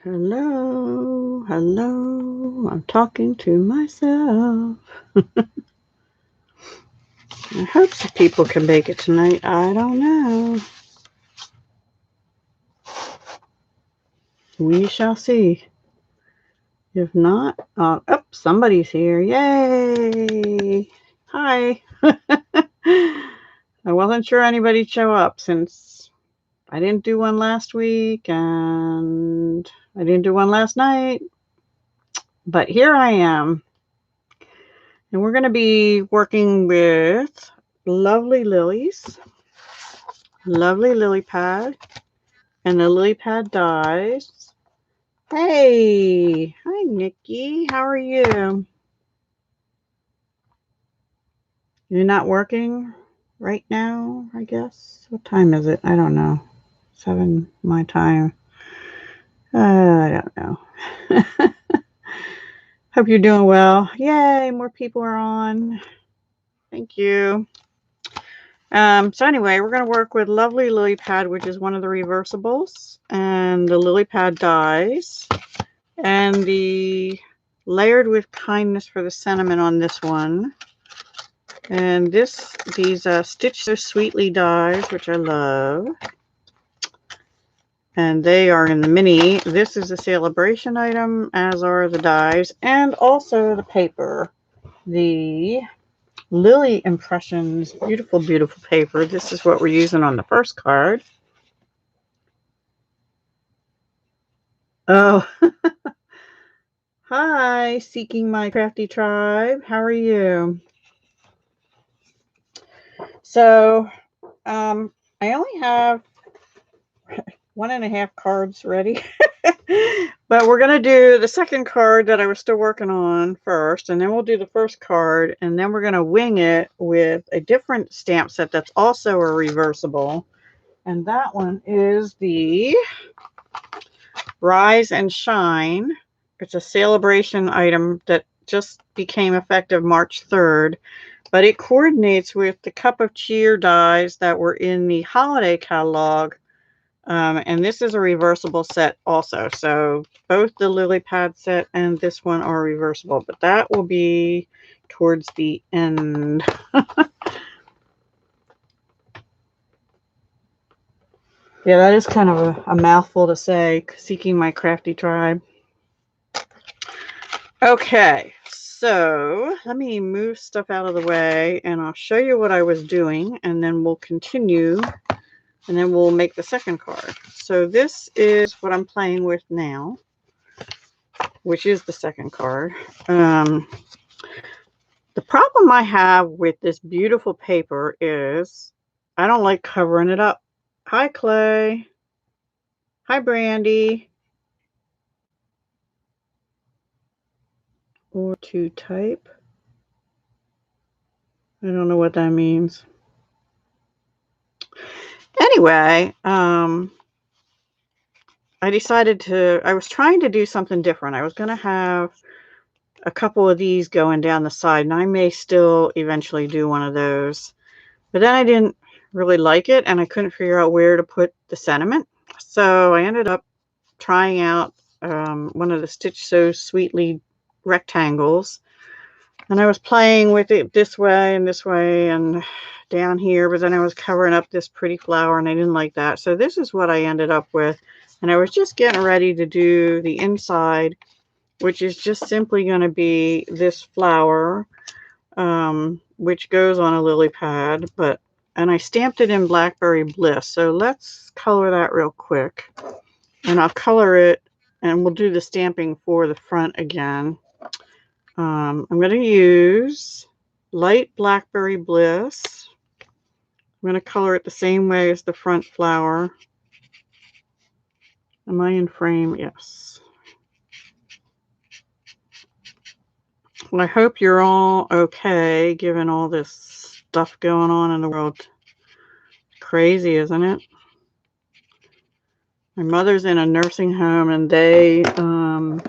Hello, hello, I'm talking to myself. I hope some people can make it tonight. I don't know. We shall see. If not, oh, somebody's here. Yay! Hi. I wasn't sure anybody'd show up since I didn't do one last week and I didn't do one last night. But here I am. And we're going to be working with Lovely Lilies, Lovely Lily Pad, and the Lily Pad dies. Hey, hi Nikki, how are you? You're not working right now, I guess? What time is it? I don't know. 7 my time. I don't know. Hope you're doing well. Yay, more people are on. Thank you. So anyway, we're going to work with Lovely Lily Pad, which is one of the reversibles, and the Lily Pad dies, and the Layered with Kindness for the sentiment on this one. And these Stitch So Sweetly dies, which I love. And they are in the mini. This is a celebration item, as are the dies, and also the paper. The Lily Impressions, beautiful, beautiful paper. This is what we're using on the first card. Oh, hi, Seeking My Crafty Tribe. How are you? So, I only have 1.5 cards ready, but we're going to do the second card that I was still working on first, and then we'll do the first card, and then we're going to wing it with a different stamp set that's also a reversible, and that one is the Rise and Shine. It's a celebration item that just became effective March 3rd, but it coordinates with the Cup of Cheer dies that were in the holiday catalog. And this is a reversible set also. So both the Lily Pad set and this one are reversible, but that will be towards the end. Yeah, that is kind of a mouthful to say, Seeking My Crafty Tribe. Okay, so let me move stuff out of the way and I'll show you what I was doing and then we'll continue and then we'll make the second card. So this is what I'm playing with now, which is the second card. The problem I have with this beautiful paper is I don't like covering it up. Hi, Clay. Hi, Brandy. Or to type. I don't know what that means. Anyway, I was trying to do something different. I was going to have a couple of these going down the side, and I may still eventually do one of those. But then I didn't really like it, and I couldn't figure out where to put the sentiment. So I ended up trying out one of the Stitch So Sweetly rectangles. And I was playing with it this way and down here, but then I was covering up this pretty flower and I didn't like that. So this is what I ended up with. And I was just getting ready to do the inside, which is just simply going to be this flower, which goes on a lily pad, and I stamped it in Blackberry Bliss. So let's color that real quick. And I'll color it and we'll do the stamping for the front again. I'm going to use light Blackberry Bliss. I'm going to color it the same way as the front flower. Am I in frame? Yes. Well, I hope you're all okay, given all this stuff going on in the world. Crazy, isn't it? My mother's in a nursing home, and they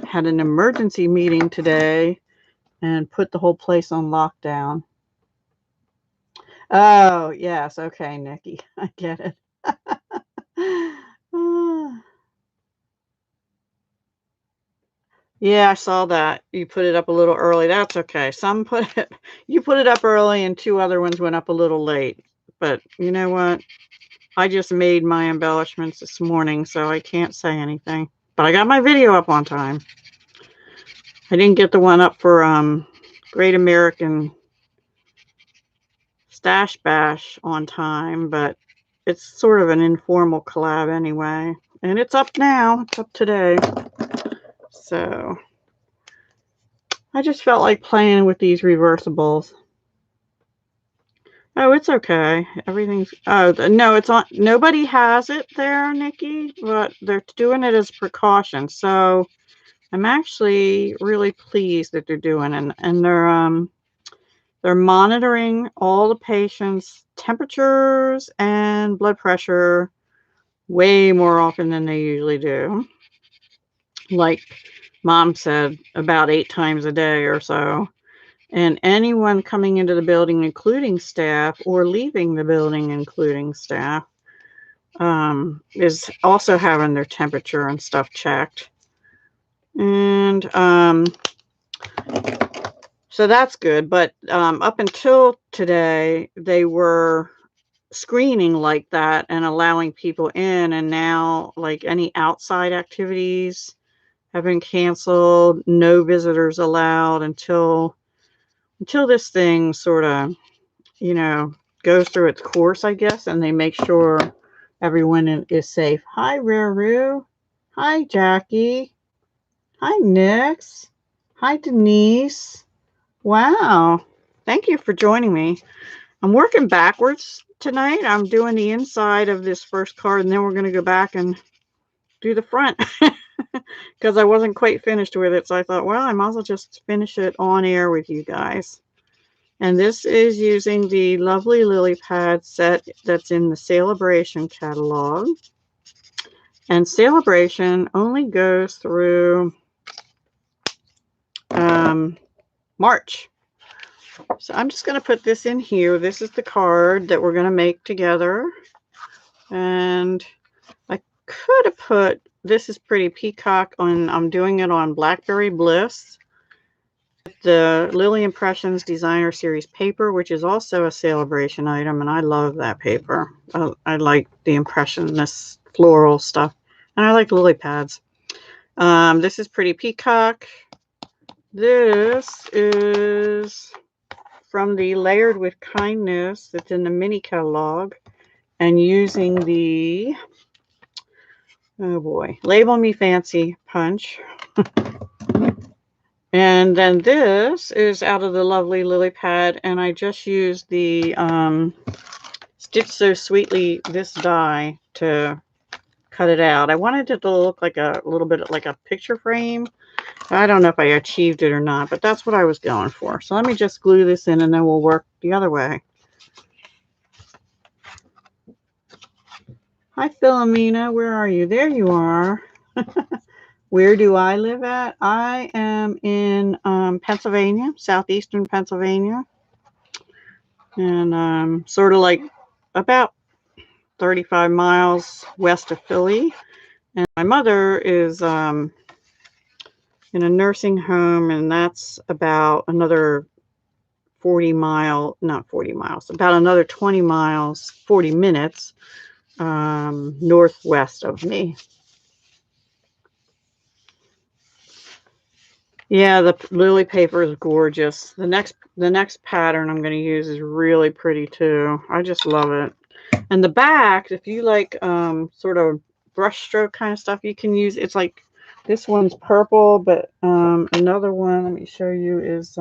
had an emergency meeting today and put the whole place on lockdown. Oh, yes. Okay, Nikki. I get it. Yeah, I saw that. You put it up a little early. That's okay. You put it up early and 2 other ones went up a little late. But you know what? I just made my embellishments this morning, so I can't say anything. But I got my video up on time. I didn't get the one up for Great American Stash Bash on time, but it's sort of an informal collab anyway. And it's up now. It's up today. So I just felt like playing with these reversibles. Oh, it's okay. Everything's, oh, no, it's on, nobody has it there, Nikki, but they're doing it as precaution. So I'm actually really pleased that they're doing it. And they're monitoring all the patients' temperatures and blood pressure way more often than they usually do. Like Mom said, about 8 times a day or so. And anyone coming into the building, including staff, or leaving the building, including staff, is also having their temperature and stuff checked. And so that's good. But up until today, they were screening like that and allowing people in. And now, like, any outside activities have been canceled. No visitors allowed until this thing sort of, you know, goes through its course, I guess, and they make sure everyone is safe. Hi, Ruru. Hi, Jackie. Hi, Nix. Hi, Denise. Wow. Thank you for joining me. I'm working backwards tonight. I'm doing the inside of this first card, and then we're going to go back and do the front because I wasn't quite finished with it. So I thought, well, I might as well just finish it on air with you guys. And this is using the lovely lily pad set that's in the Celebration catalog. And Celebration only goes through March. So I'm just going to put this in here. This is the card that we're going to make together. And I could have put, this is pretty peacock on, I'm doing it on Blackberry Bliss. The Lily Impressions Designer Series paper, which is also a Celebration item, and I love that paper. I like the impressionist floral stuff, and I like lily pads. This is Pretty Peacock. This is from the Layered with Kindness that's in the mini catalog, and using the, oh boy, Label Me Fancy punch. And then this is out of the lovely lily pad, and I just used the Stitch So Sweetly this die to cut it out. I wanted it to look like a little bit like a picture frame. I don't know if I achieved it or not, but that's what I was going for. So let me just glue this in, and then we'll work the other way. Hi, Philomena. Where are you? There you are. Where do I live at? I am in Pennsylvania, southeastern Pennsylvania. And sort of like about 35 miles west of Philly. And my mother is in a nursing home, and that's about another 40 miles, not 40 miles, about another 20 miles, 40 minutes northwest of me. Yeah, the lily paper is gorgeous. The next pattern I'm going to use is really pretty too. I just love it. And the back, if you like sort of brush stroke kind of stuff, you can use, it's like, this one's purple, but another one, let me show you, is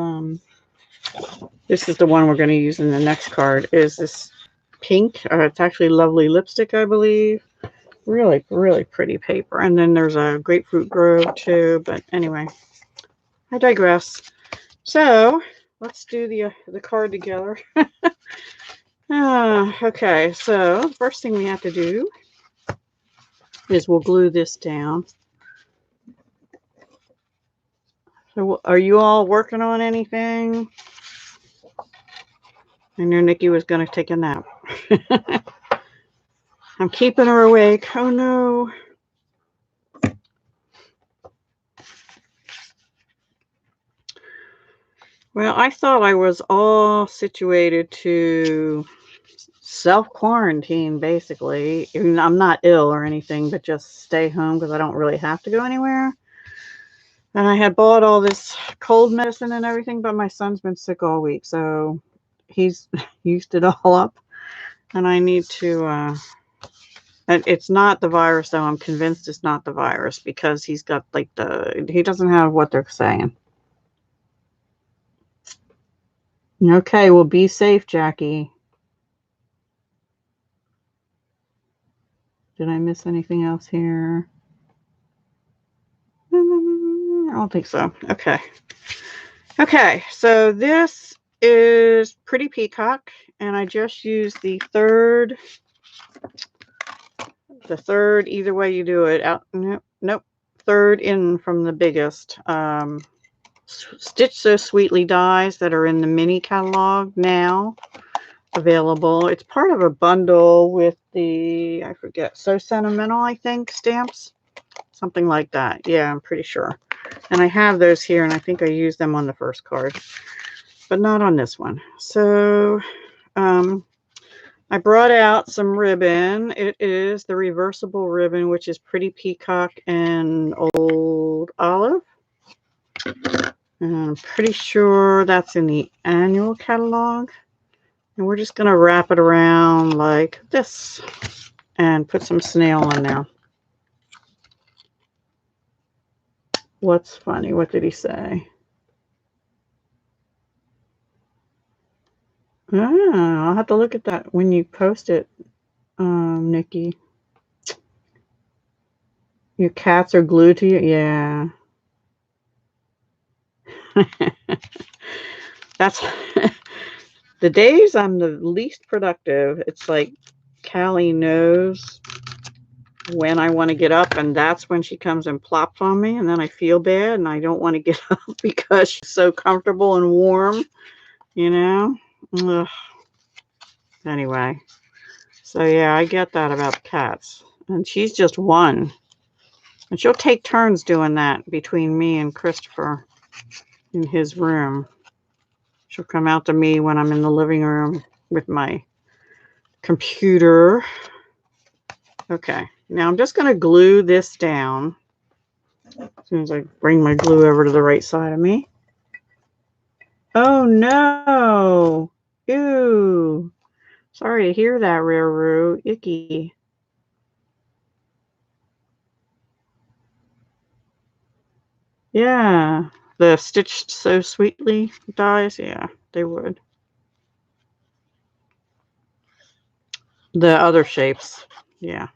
this is the one we're going to use in the next card, is this pink. It's actually Lovely Lipstick, I believe. Really, really pretty paper. And then there's a Grapefruit Grove too, but anyway, I digress. So let's do the card together. Okay, so the first thing we have to do is we'll glue this down. So are you all working on anything? I knew Nikki was going to take a nap. I'm keeping her awake. Oh no. Well, I thought I was all situated to self-quarantine, basically. Even I'm not ill or anything, but just stay home because I don't really have to go anywhere. And I had bought all this cold medicine and everything, but my son's been sick all week, so he's used it all up. And I need to, and it's not the virus, though. I'm convinced it's not the virus because he's got like he doesn't have what they're saying. Okay, well, be safe, Jackie. Did I miss anything else here? I don't think so. Okay. Okay, so this is Pretty Peacock, and I just used the third, either way you do it, out, nope, third in from the biggest. Stitch So Sweetly dies that are in the mini catalog now available. It's part of a bundle with the, I forget, So Sentimental, I think, stamps. Something like that. Yeah, I'm pretty sure. And I have those here, and I think I used them on the first card, but not on this one. So I brought out some ribbon. It is the reversible ribbon, which is Pretty Peacock and Old Olive. And I'm pretty sure that's in the annual catalog. And we're just going to wrap it around like this and put some snail in there. What's funny? What did he say? Ah, I'll have to look at that when you post it, Nikki. Your cats are glued to you? Yeah. That's the days I'm the least productive. It's like Callie knows when I want to get up, and that's when she comes and plops on me, and then I feel bad and I don't want to get up because she's so comfortable and warm, you know? Ugh. Anyway, so yeah, I get that about cats. And she's just one. And she'll take turns doing that between me and Christopher in his room. She'll come out to me when I'm in the living room with my computer. Okay, now I'm just going to glue this down as soon as I bring my glue over to the right side of me. Oh no! Ew! Sorry to hear that, Rare-Roo. Icky. Yeah, the Stitch So Sweetly dies. Yeah, they would. The other shapes. Yeah.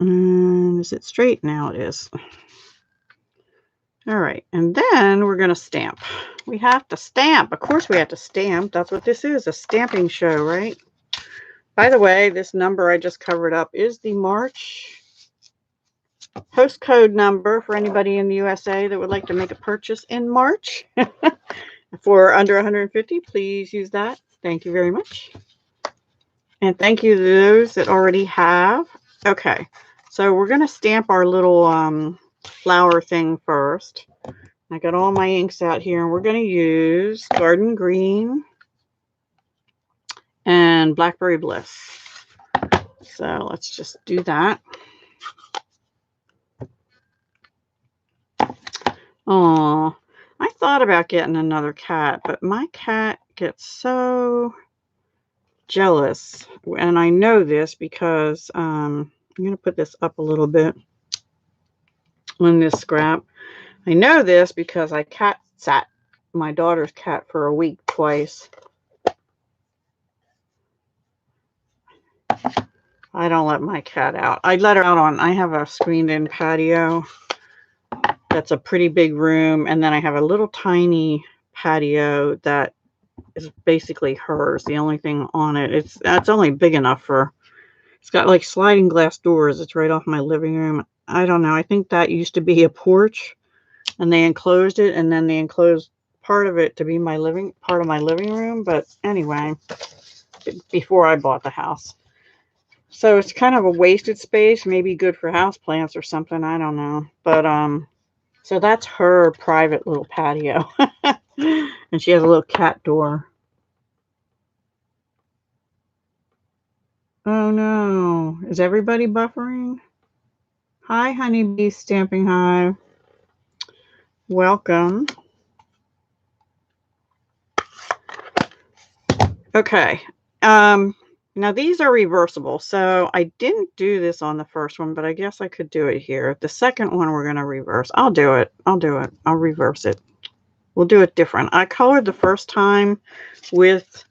Is it straight? Now it is. All right, and then we're going to stamp. We have to stamp. Of course we have to stamp. That's what this is, a stamping show, right? By the way, this number I just covered up is the March postcode number for anybody in the USA that would like to make a purchase in March. For under 150, please use that. Thank you very much. And thank you to those that already have. Okay, so we're going to stamp our little flower thing first. I got all my inks out here, and we're going to use Garden Green and Blackberry Bliss. So let's just do that. Oh, I thought about getting another cat, but my cat gets so jealous. And I know this because I'm going to put this up a little bit on this scrap. I know this because I cat sat my daughter's cat for a week twice. I don't let my cat out. I let her out on, I have a screened-in patio. That's a pretty big room. And then I have a little tiny patio that is basically hers. The only thing on it, it's only big enough for, it's got like sliding glass doors. It's right off my living room. I don't know. I think that used to be a porch, and they enclosed it, and then they enclosed part of it to be part of my living room. But anyway, before I bought the house. So it's kind of a wasted space, maybe good for houseplants or something, I don't know. But so that's her private little patio. And she has a little cat door. Oh no. Is everybody buffering? Hi, Honeybee Stamping Hive. Welcome. Okay. Now these are reversible. So I didn't do this on the first one, but I guess I could do it here. The second one we're going to reverse. I'll do it. I'll reverse it. We'll do it different. I colored the first time with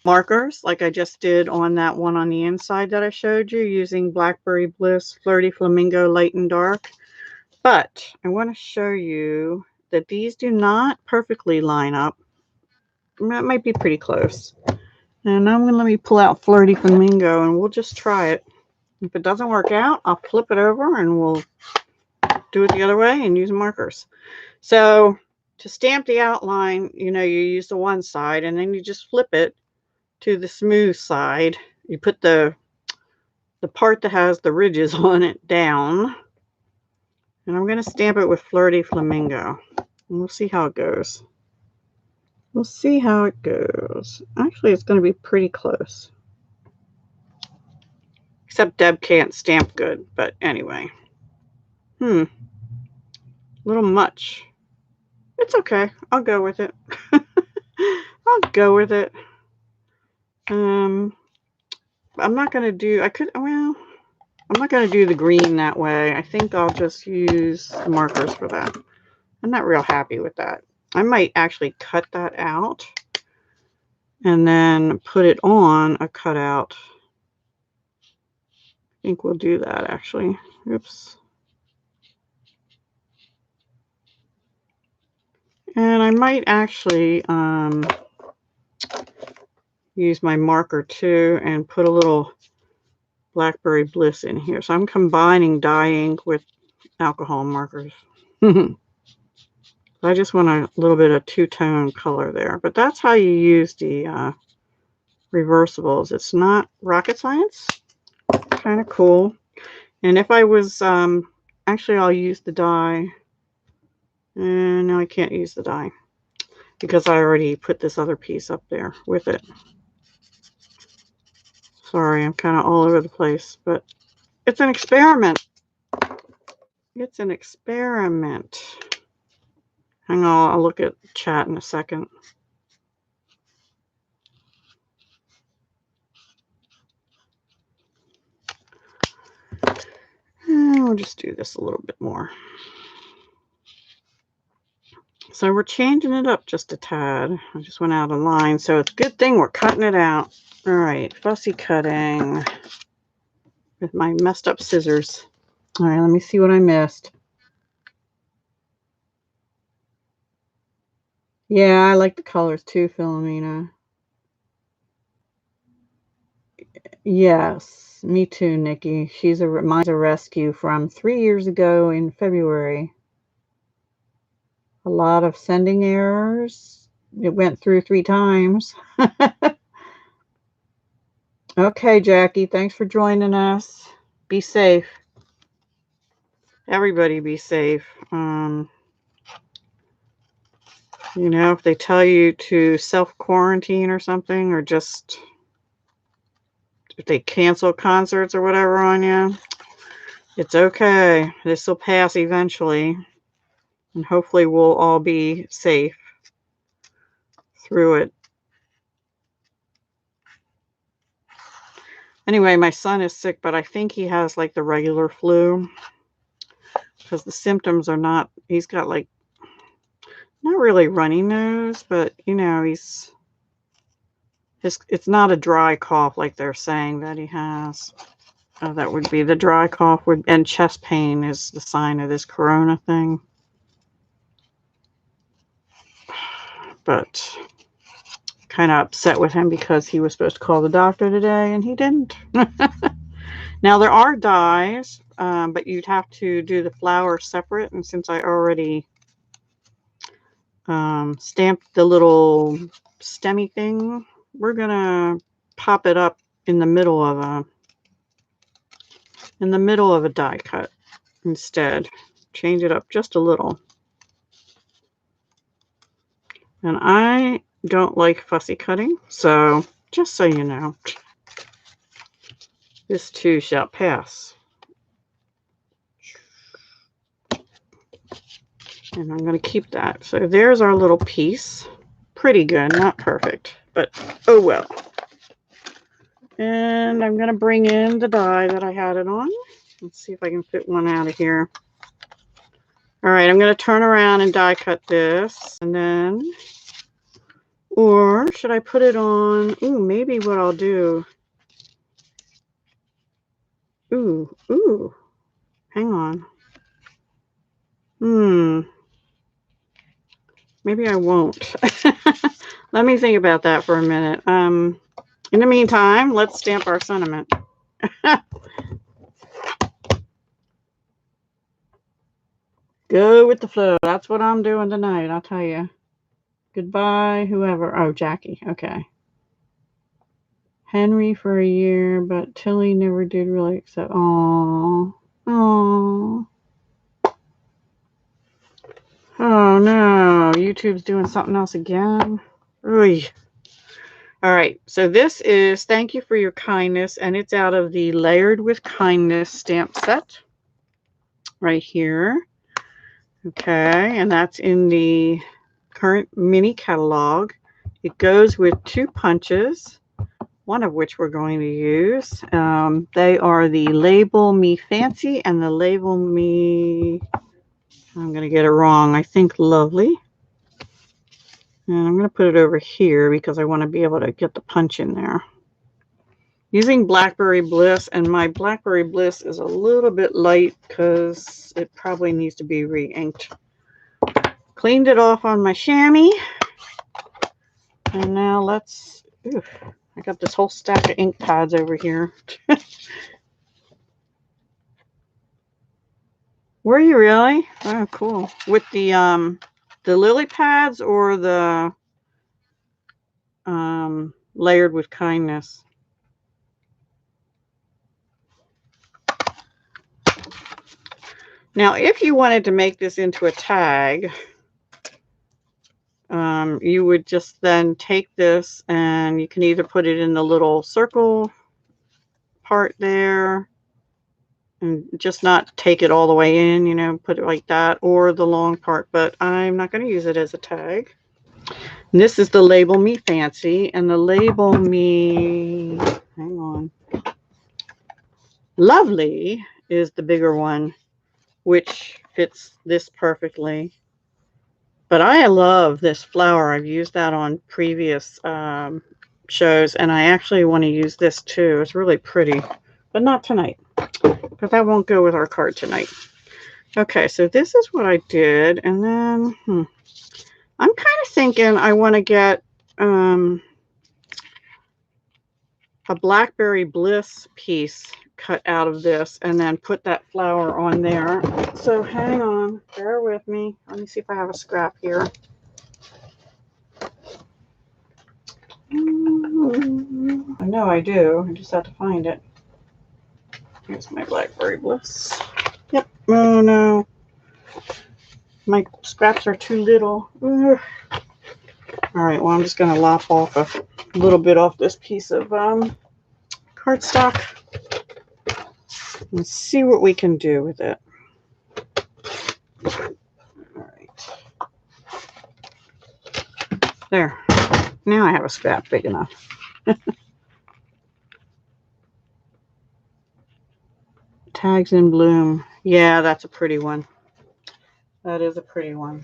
markers like I just did on that one on the inside that I showed you using Blackberry Bliss, Flirty Flamingo, Light and Dark. But I want to show you that these do not perfectly line up. That might be pretty close. And now I'm going to let me pull out Flirty Flamingo and we'll just try it. If it doesn't work out, I'll flip it over and we'll do it the other way and use markers. So to stamp the outline, you know, you use the one side and then you just flip it to the smooth side. You put the part that has the ridges on it down. And I'm going to stamp it with Flirty Flamingo. And we'll see how it goes. We'll see how it goes. Actually, it's going to be pretty close. Except Deb can't stamp good, but anyway. A little much. It's okay. I'll go with it. I'll go with it. I'm not going to do, I'm not going to do the green that way. I think I'll just use the markers for that. I'm not real happy with that. I might actually cut that out and then put it on a cutout. I think we'll do that actually. Oops. And I might actually use my marker too and put a little Blackberry Bliss in here. So I'm combining dye ink with alcohol markers. I just want a little bit of two-tone color there. But that's how you use the reversibles. It's not rocket science. Kind of cool. And if I was, actually I'll use the dye. And no, I can't use the dye because I already put this other piece up there with it. Sorry, I'm kind of all over the place, but it's an experiment. It's an experiment. Hang on, I'll look at chat in a second. And we'll just do this a little bit more. So we're changing it up just a tad. I just went out of line, so it's a good thing we're cutting it out. All right, fussy cutting with my messed up scissors. All right, let me see what I missed. Yeah, I like the colors too, Philomena. Yes, me too, Nikki. Mine's a rescue from 3 years ago in February. A lot of sending errors. It went through 3 times. Okay, Jackie, thanks for joining us. Be safe. Everybody be safe. You know, if they tell you to self-quarantine or something, or just if they cancel concerts or whatever on you, it's okay. This will pass eventually. And hopefully we'll all be safe through it. Anyway, my son is sick, but I think he has like the regular flu because the symptoms are not, he's got like, not really runny nose, but you know, it's not a dry cough like they're saying that he has. That would be the dry cough, and chest pain is the sign of this corona thing. But kind of upset with him because he was supposed to call the doctor today and he didn't. Now there are dyes, but you'd have to do the flower separate, and since I already stamped the little stemmy thing, we're gonna pop it up in the middle of in the middle of a die cut instead. Change it up just a little. And I don't like fussy cutting, so just so you know, this too shall pass. And I'm going to keep that. So there's our little piece. Pretty good, not perfect, but oh well. And I'm going to bring in the die that I had it on. Let's see if I can fit one out of here. All right, I'm going to turn around and die cut this. And then, or should I put it on? Ooh, maybe what I'll do. Ooh, hang on. Maybe I won't. Let me think about that for a minute. In the meantime, let's stamp our sentiment. Go with the flow. That's what I'm doing tonight, I'll tell you. Goodbye, whoever. Oh, Jackie. Okay. Henry for a year, but Tilly never did really accept. Aww. Aww. Oh no. YouTube's doing something else again. Oy. All right. So this is Thank You for Your Kindness, and it's out of the Layered with Kindness stamp set. Right here. Okay. And that's in the current mini catalog. It goes with 2 punches, one of which we're going to use. They are the Label Me Fancy and the Label Me, I'm going to get it wrong, I think Lovely. And I'm going to put it over here because I want to be able to get the punch in there. Using Blackberry Bliss, and my Blackberry Bliss is a little bit light because it probably needs to be re-inked. Cleaned it off on my chamois. And now let's, I got this whole stack of ink pads over here. Were you really? Oh, cool. With the lily pads or the Layered with Kindness? Now, if you wanted to make this into a tag, you would just then take this and you can either put it in the little circle part there and just not take it all the way in, you know, put it like that, or the long part, but I'm not going to use it as a tag. And this is the Label Me Fancy, and the Label Me, hang on, Lovely is the bigger one, which fits this perfectly. But I love this flower. I've used that on previous shows, and I actually want to use this too. It's really pretty, but not tonight, because that won't go with our card tonight. Okay, so this is what I did, and then I'm kind of thinking I want to get a Blackberry Bliss piece cut out of this and then put that flower on there. So hang on, bear with me. Let me see if I have a scrap here. I know I do. I just have to find it. Here's my Blackberry Bliss. Yep. Oh no. My scraps are too little. Ugh. All right. Well, I'm just going to lop off a little bit off this piece of cardstock and see what we can do with it. All right. There. Now I have a scrap big enough. Tags in Bloom. Yeah, that's a pretty one. That is a pretty one.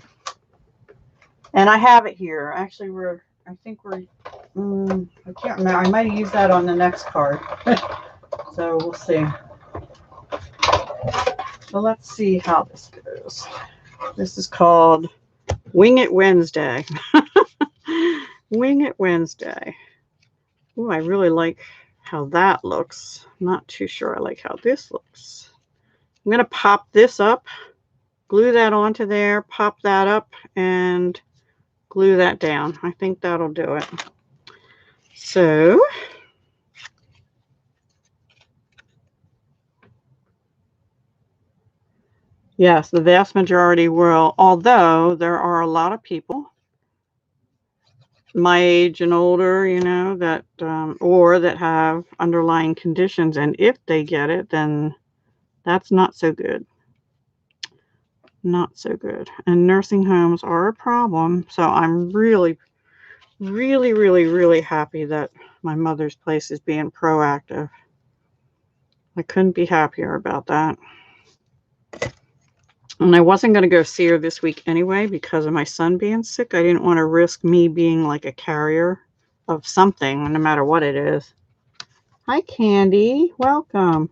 And I have it here. Actually, I think we're, I can't remember. I might have used that on the next card. So we'll see. So let's see how this goes. This is called Wing It Wednesday. Wing It Wednesday. Ooh, I really like how that looks. Not too sure I like how this looks. I'm going to pop this up, glue that onto there, pop that up, and glue that down. I think that'll do it. So Yes, the vast majority will, although there are a lot of people my age and older, you know, that or that have underlying conditions, and if they get it, then that's not so good. Not so good. And nursing homes are a problem, so I'm really, really, really, really happy that my mother's place is being proactive. I couldn't be happier about that. And I wasn't going to go see her this week anyway because of my son being sick. I didn't want to risk me being like a carrier of something, no matter what it is. Hi, Candy. Welcome.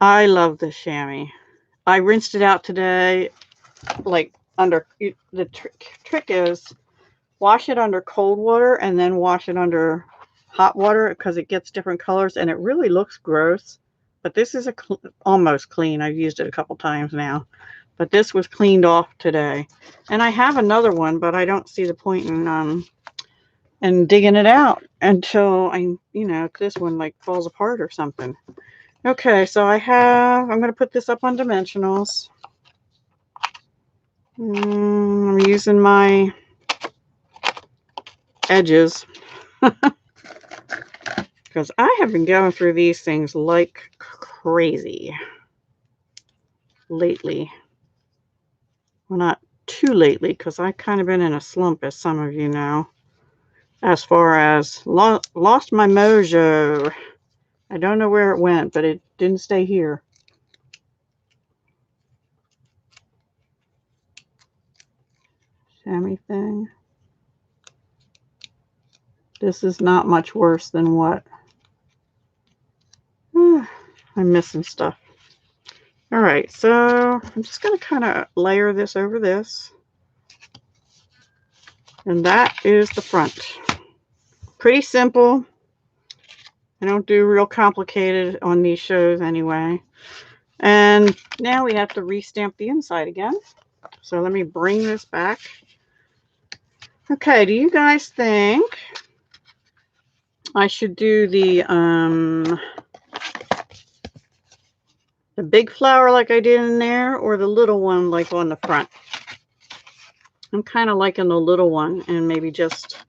I love the chamois. I rinsed it out today, like under, the trick is wash it under cold water and then wash it under hot water because it gets different colors and it really looks gross. But this is almost clean. I've used it a couple times now. But this was cleaned off today. And I have another one, but I don't see the point in digging it out until I'm this one like falls apart or something. Okay, so I'm going to put this up on dimensionals. I'm using my edges because I have been going through these things like crazy lately. Well, not too lately because I've kind of been in a slump, as some of you know, as far as lost my mojo. I don't know where it went, but it didn't stay here. Chamois thing. This is not much worse than what. I'm missing stuff. All right, so I'm just going to kind of layer this over this. And that is the front. Pretty simple. I don't do real complicated on these shows anyway. And now we have to restamp the inside again. So let me bring this back. Okay, do you guys think I should do the big flower like I did in there or the little one like on the front? I'm kind of liking the little one and maybe just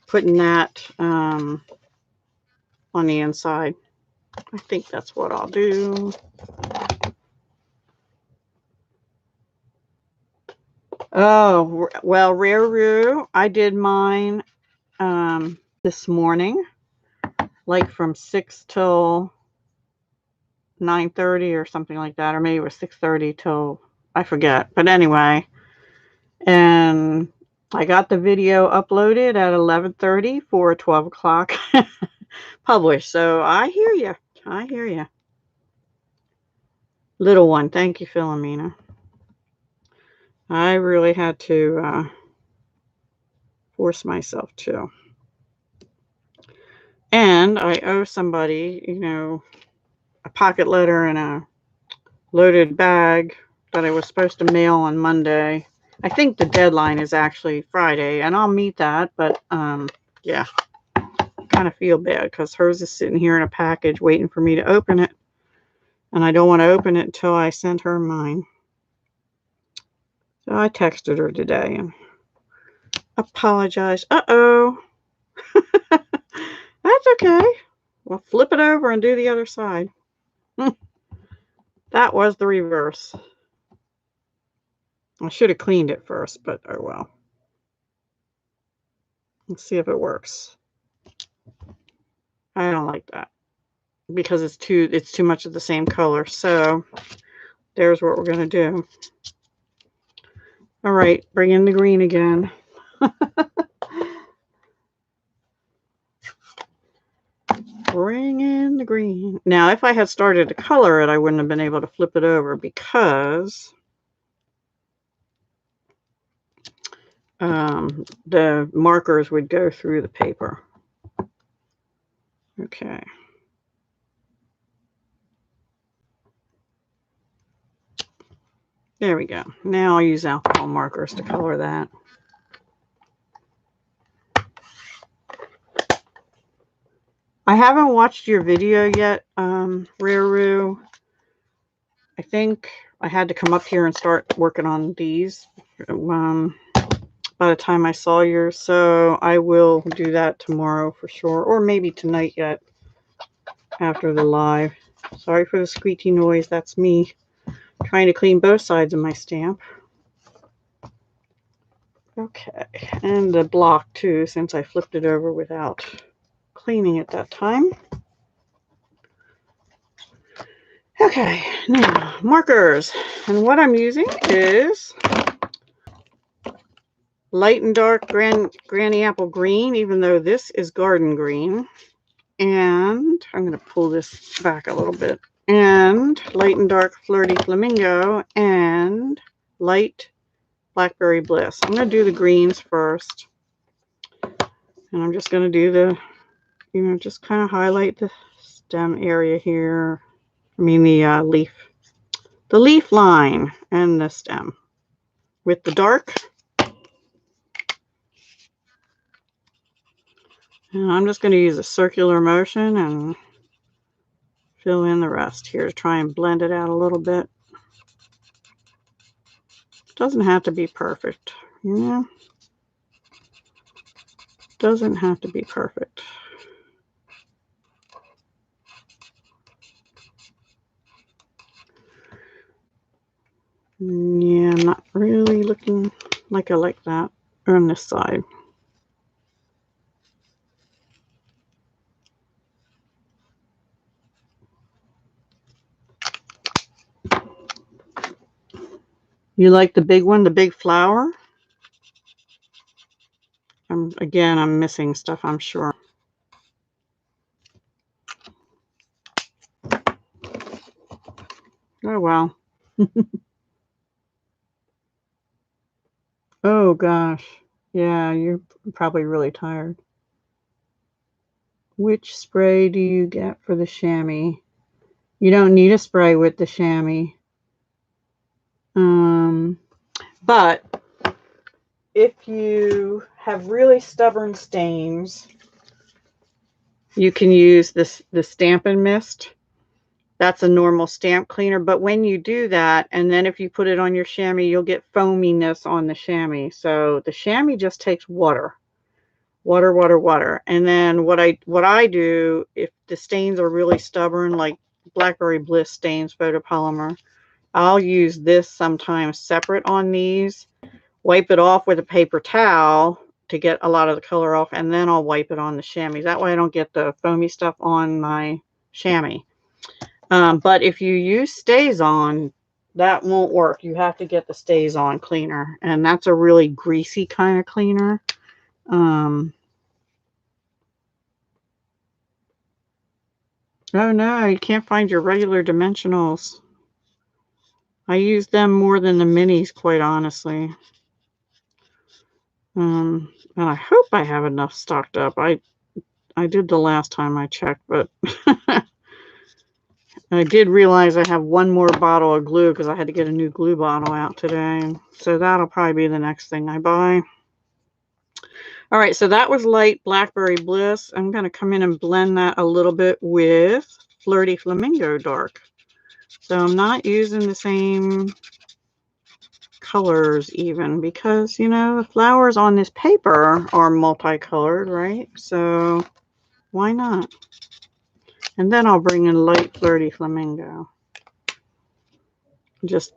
putting that on the inside. I think that's what I'll do. Oh, well, Rare Roo, I did mine this morning, like from 6 till 9:30 or something like that, or maybe it was 6:30 till, I forget. But anyway, and I got the video uploaded at 11:30 for 12 o'clock published. So I hear you. I hear you. Little one. Thank you, Philomena. I really had to force myself to. And I owe somebody, a pocket letter and a loaded bag that I was supposed to mail on Monday. I think the deadline is actually Friday, and I'll meet that. But yeah, kind of feel bad because hers is sitting here in a package waiting for me to open it, and I don't want to open it until I send her mine. So I texted her today and apologized. Uh-oh. That's okay. We'll flip it over and do the other side. That was the reverse. I should have cleaned it first, but oh well. Let's see if it works. I don't like that because it's too much of the same color. So there's what we're going to do. All right, bring in the green again. Bring in the green. Now, if I had started to color it, I wouldn't have been able to flip it over because the markers would go through the paper. Okay. There we go. Now I'll use alcohol markers to color that. I haven't watched your video yet, Rare Roo. I think I had to come up here and start working on these by the time I saw yours. So I will do that tomorrow for sure, or maybe tonight yet after the live. Sorry for the squeaky noise. That's me trying to clean both sides of my stamp. Okay, and the block too, since I flipped it over without cleaning it that time. Okay, now markers. And what I'm using is light and dark Granny Apple Green, even though this is Garden Green. And I'm going to pull this back a little bit. And light and dark Flirty Flamingo and light Blackberry Bliss. I'm going to do the greens first. And I'm just going to do the, just kind of highlight the stem area here. I mean the leaf line and the stem with the dark. And I'm just going to use a circular motion and fill in the rest here to try and blend it out a little bit. Doesn't have to be perfect, doesn't have to be perfect. Yeah, I'm not really looking like I like that on this side. You like the big one, the big flower? Again, I'm missing stuff, I'm sure. Oh, well. Oh, gosh. Yeah, you're probably really tired. Which spray do you get for the chamois? You don't need a spray with the chamois. But if you have really stubborn stains, you can use the Stampin' mist. That's a normal stamp cleaner. But when you do that, and then if you put it on your chamois, you'll get foaminess on the chamois. So the chamois just takes water. Water. And then what I do, if the stains are really stubborn, like Blackberry Bliss stains photopolymer, I'll use this sometimes separate on these, wipe it off with a paper towel to get a lot of the color off, and then I'll wipe it on the chamois. That way I don't get the foamy stuff on my chamois. But if you use StazOn, that won't work. You have to get the StazOn cleaner, and that's a really greasy kind of cleaner. Oh no, you can't find your regular dimensionals. I use them more than the minis, quite honestly. And I hope I have enough stocked up. I did the last time I checked, but I did realize I have one more bottle of glue because I had to get a new glue bottle out today. So that'll probably be the next thing I buy. All right, so that was light Blackberry Bliss. I'm going to come in and blend that a little bit with Flirty Flamingo Dark. So I'm not using the same colors even because, the flowers on this paper are multicolored, right? So why not? And then I'll bring in light Flirty Flamingo. Just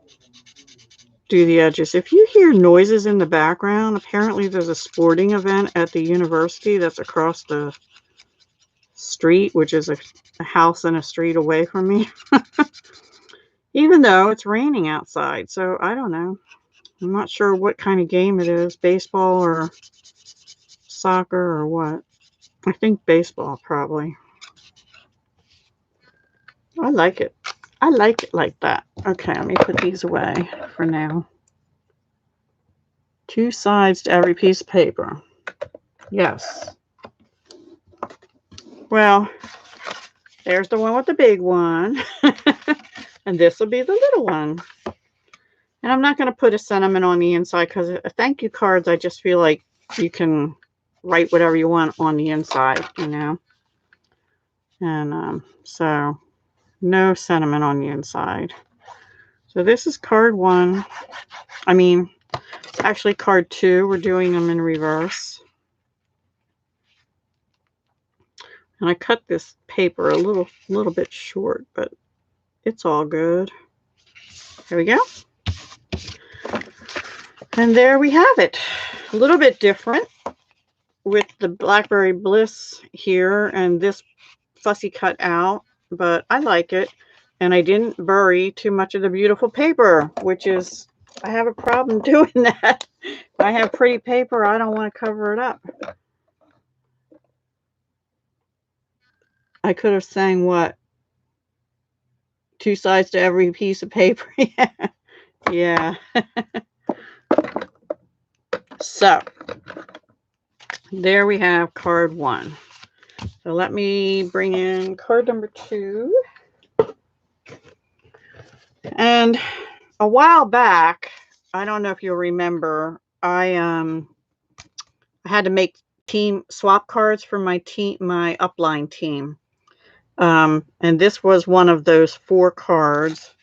do the edges. If you hear noises in the background, apparently there's a sporting event at the university that's across the street, which is a house and a street away from me. Even though it's raining outside, so I don't know. I'm not sure what kind of game it is, baseball or soccer or what. I think baseball probably. I like it. I like it like that. Okay, let me put these away for now. 2 sides to every piece of paper. Yes. Well, there's the one with the big one. And this will be the little one. And I'm not going to put a sentiment on the inside because thank you cards, I just feel like you can write whatever you want on the inside, And so no sentiment on the inside. So this is card 1. I mean, actually card 2. We're doing them in reverse. And I cut this paper a little bit short, but it's all good. There we go. And there we have it. A little bit different with the Blackberry Bliss here and this fussy cut out, but I like it. And I didn't bury too much of the beautiful paper, which is, I have a problem doing that. If I have pretty paper, I don't want to cover it up. I could have sang what? 2 sides to every piece of paper. Yeah. So there we have card 1. So let me bring in card number 2. And a while back, I don't know if you'll remember, I had to make team swap cards for my upline team. And this was one of those 4 cards.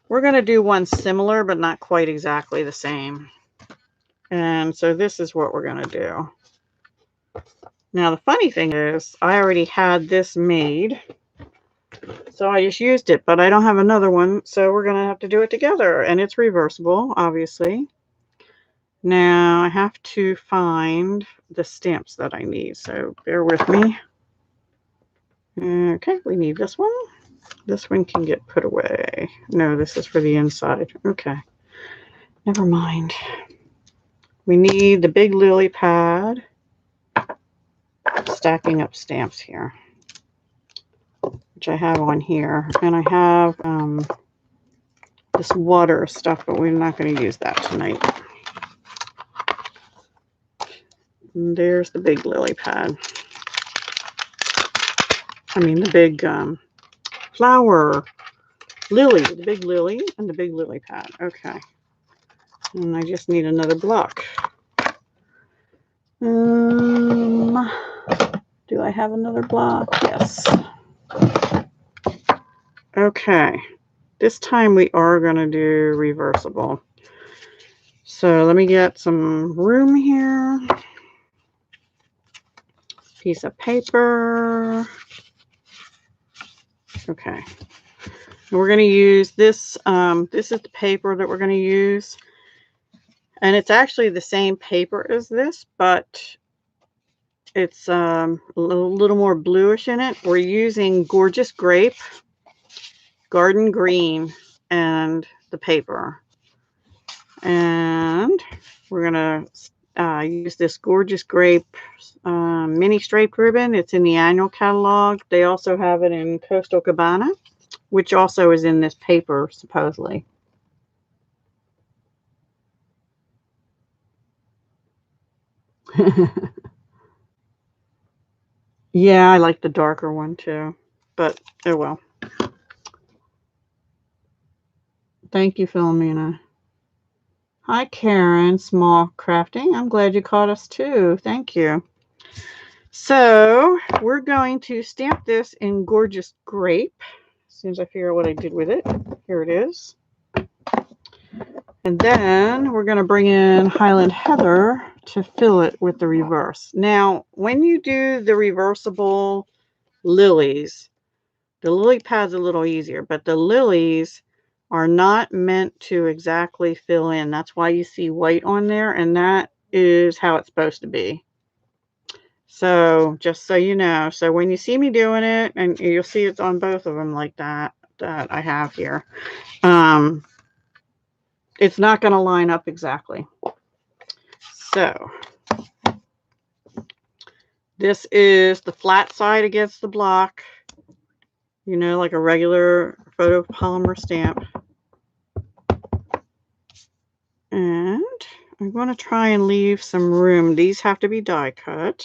We're going to do one similar, but not quite exactly the same. And so this is what we're going to do. Now, the funny thing is, I already had this made, so I just used it, but I don't have another one, so we're going to have to do it together. And it's reversible, obviously. Now, I have to find the stamps that I need, so bear with me. Okay, we need this one. This one can get put away. No, this is for the inside. Okay, never mind. We need the big lily pad. Stacking up stamps here, which I have on here. And I have this water stuff, but we're not going to use that tonight. And there's the big lily pad. I mean, the big flower lily, the big lily and the big lily pad. Okay. And I just need another block. Do I have another block? Yes. Okay. This time we are going to do reversible. So let me get some room here. Piece of paper. Okay. And we're going to use this. This is the paper that we're going to use. And it's actually the same paper as this, but it's a little more bluish in it. We're using Gorgeous Grape, Garden Green, and the paper. And we're going to use this Gorgeous Grape mini striped ribbon. It's in the annual catalog. They also have it in Coastal Cabana, which also is in this paper, supposedly. Yeah, I like the darker one too, but oh well. Thank you, Philomena. Hi, Karen, Small Crafting. I'm glad you caught us too. Thank you. So we're going to stamp this in Gorgeous Grape. As soon as I figure out what I did with it. Here it is. And then we're going to bring in Highland Heather to fill it with the reverse. Now, when you do the reversible lilies, the lily pad's a little easier, but the lilies are not meant to exactly fill in. That's why you see white on there, and that is how it's supposed to be. So just so you know, so when you see me doing it, and you'll see it's on both of them like that I have here, it's not going to line up exactly. So this is the flat side against the block, you know, like a regular photopolymer stamp. And I'm going to try and leave some room. These have to be die cut.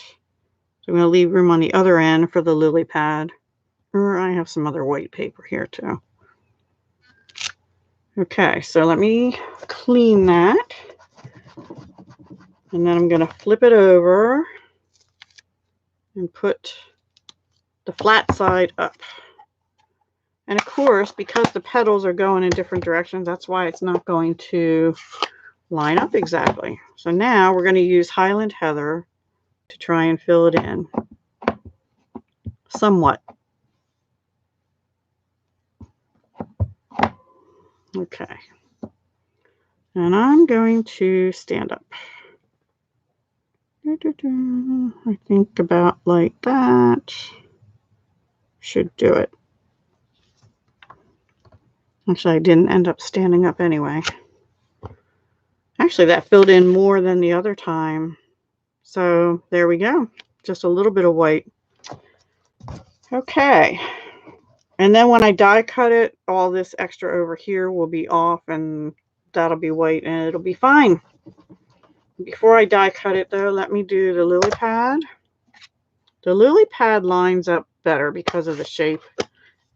So I'm going to leave room on the other end for the lily pad. Or I have some other white paper here too. Okay, so let me clean that. And then I'm going to flip it over and put the flat side up. And of course, because the petals are going in different directions, that's why it's not going to line up exactly. So now we're going to use Highland Heather to try and fill it in somewhat. Okay. And I'm going to stand up. I think about like that. Should do it. Actually, I didn't end up standing up anyway. Actually, that filled in more than the other time. So there we go. Just a little bit of white. Okay. And then when I die cut it, all this extra over here will be off and that'll be white and it'll be fine. Before I die cut it though, let me do the lily pad. The lily pad lines up better because of the shape.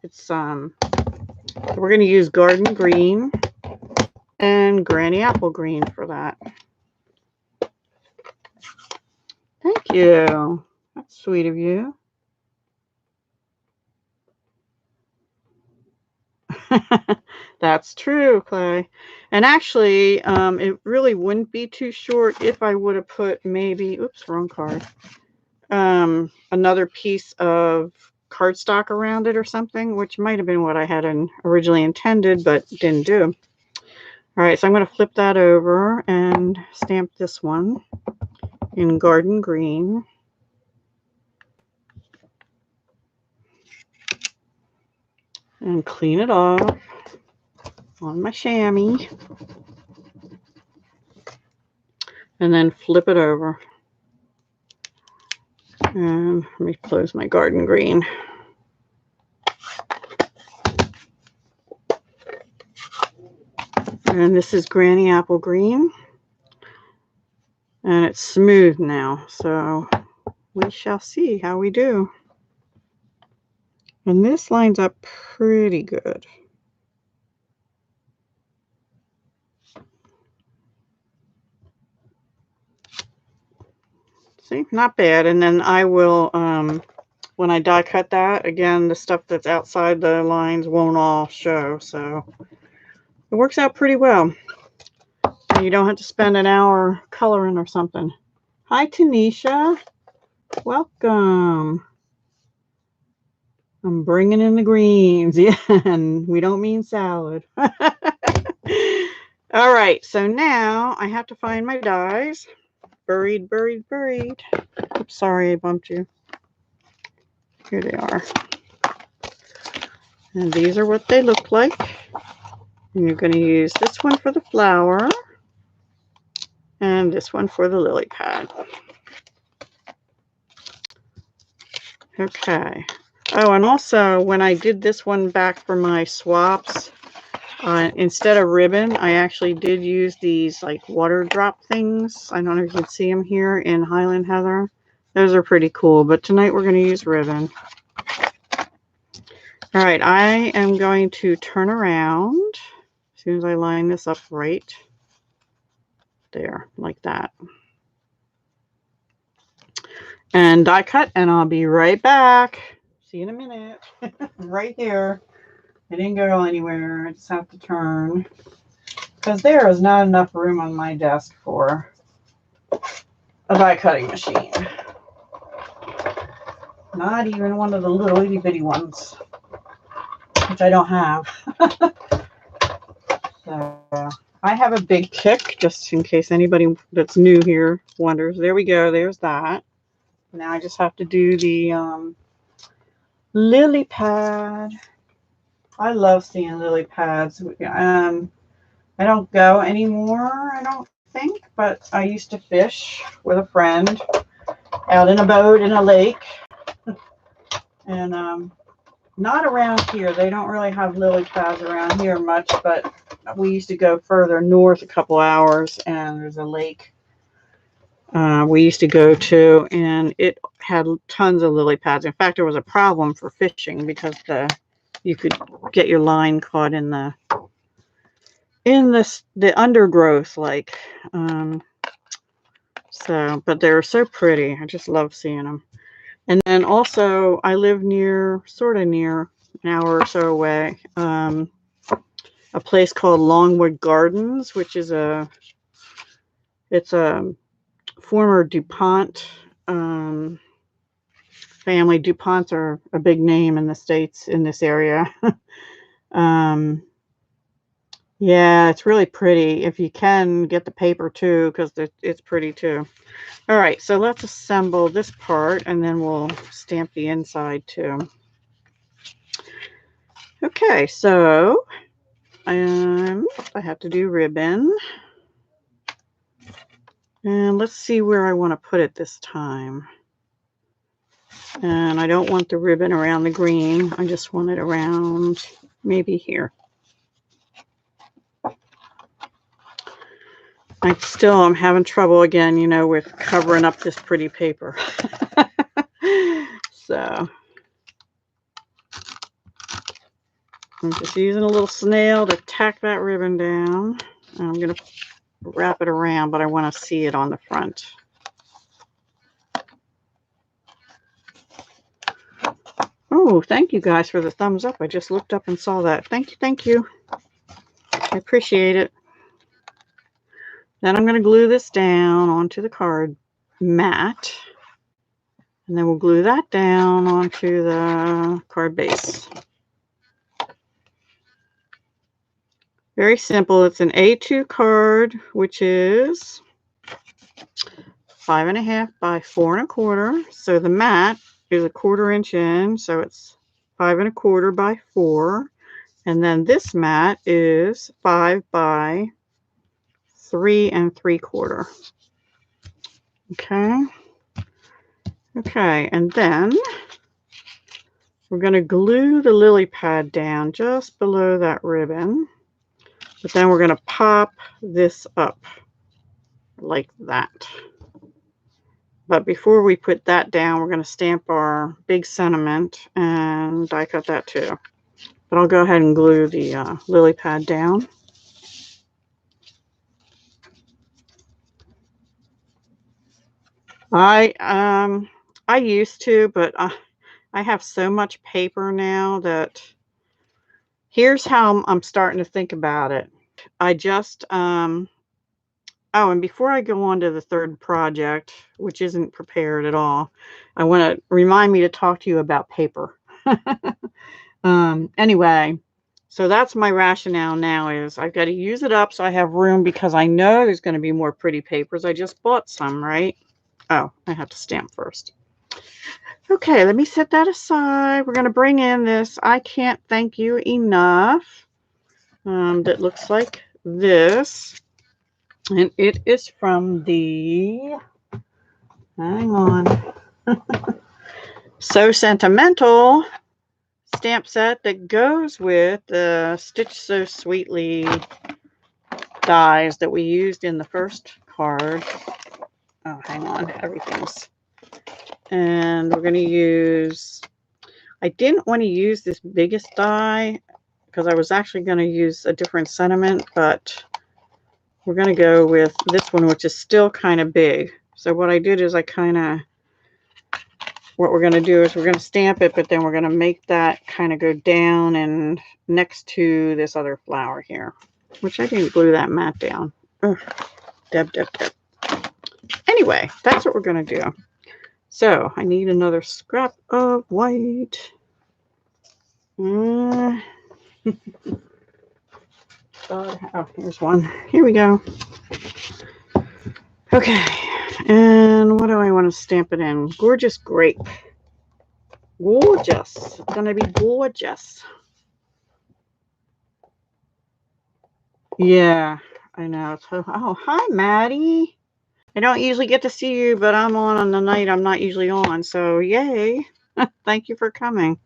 It's we're going to use garden green and granny apple green for that. Thank you. That's sweet of you. That's true, Clay. And actually, it really wouldn't be too short if I would have put maybe, oops, wrong card, another piece of cardstock around it or something, which might have been what I had originally intended, but didn't do. All right, so I'm going to flip that over and stamp this one in garden green. And clean it off on my chamois. And then flip it over. And let me close my garden green. And this is granny apple green. And it's smooth now, so we shall see how we do. And this lines up pretty good. See, not bad. And then I will, when I die cut that, again, the stuff that's outside the lines won't all show. So it works out pretty well. And you don't have to spend an hour coloring or something. Hi, Tanisha. Welcome. I'm bringing in the greens. Yeah, and we don't mean salad. All right, so now I have to find my dies. Buried, buried, buried. Oops, sorry I bumped you. Here they are. And these are what they look like. And you're going to use this one for the flower and this one for the lily pad. Okay. Oh, and also when I did this one back for my swaps, instead of ribbon, I actually did use these like water drop things. I don't know if you can see them here in Highland Heather. Those are pretty cool, but tonight we're going to use ribbon. All right, I am going to turn around as soon as I line this up right there, like that. And die cut, and I'll be right back. See you in a minute. Right here. I didn't go anywhere. I just have to turn. Because there is not enough room on my desk for a die cutting machine. Not even one of the little itty bitty ones, which I don't have. So I have a big pick, just in case anybody that's new here wonders. There we go. There's that. Now I just have to do the lily pad. I love seeing lily pads. I don't go anymore, I don't think, but I used to fish with a friend out in a boat in a lake. And not around here. They don't really have lily pads around here much, but we used to go further north a couple hours, and there's a lake we used to go to, and it had tons of lily pads. In fact, there was a problem for fishing because you could get your line caught in the undergrowth, like so. But they're so pretty. I just love seeing them. And then also, I live sort of near an hour or so away. A place called Longwood Gardens, which is it's a former DuPont family. DuPonts are a big name in the States in this area. Yeah, it's really pretty. If you can get the paper too, because it's pretty too. All right, so let's assemble this part and then we'll stamp the inside too. Okay, so I have to do ribbon. And let's see where I want to put it this time. And I don't want the ribbon around the green. I just want it around maybe here. I'm having trouble again, you know, with covering up this pretty paper. So I'm just using a little snail to tack that ribbon down. And I'm going to wrap it around, but I want to see it on the front. Oh, thank you guys for the thumbs up. I just looked up and saw that. Thank you, thank you. I appreciate it. Then I'm going to glue this down onto the card mat. And then we'll glue that down onto the card base. Very simple. It's an A2 card, which is 5.5 by 4 1/4. So the mat is 1/4 inch in, so it's 5 1/4 by 4. And then this mat is 5 by 3 3/4. Okay. Okay, and then we're going to glue the lily pad down just below that ribbon. But then we're going to pop this up like that. But before we put that down, we're going to stamp our big sentiment and die cut that too. But I'll go ahead and glue the lily pad down. I used to, but I have so much paper now that here's how I'm starting to think about it. I just oh, and before I go on to the third project, which isn't prepared at all, I want to remind me to talk to you about paper. Anyway, so that's my rationale now is I've got to use it up so I have room because I know there's going to be more pretty papers. I just bought some, right? Oh, I have to stamp first. Okay, let me set that aside. We're going to bring in this I Can't Thank You Enough that looks like this. And it is from the, hang on, So Sentimental stamp set that goes with the Stitch So Sweetly dies that we used in the first card. Oh, hang on, everything's. And we're going to use, I didn't want to use this biggest die because I was actually going to use a different sentiment, but we're going to go with this one, which is still kind of big. So what I did is what we're going to do is we're going to stamp it, but then we're going to make that kind of go down and next to this other flower here, which I didn't glue that mat down. Ugh. Deb. Anyway, that's what we're going to do. So I need another scrap of white. Oh, here's one. Here we go. Okay, and what do I want to stamp it in? Gorgeous Grape. Gorgeous. It's going to be gorgeous. Yeah, I know. So, oh, hi, Maddie. I don't usually get to see you, but I'm on the night I'm not usually on, so yay. Thank you for coming.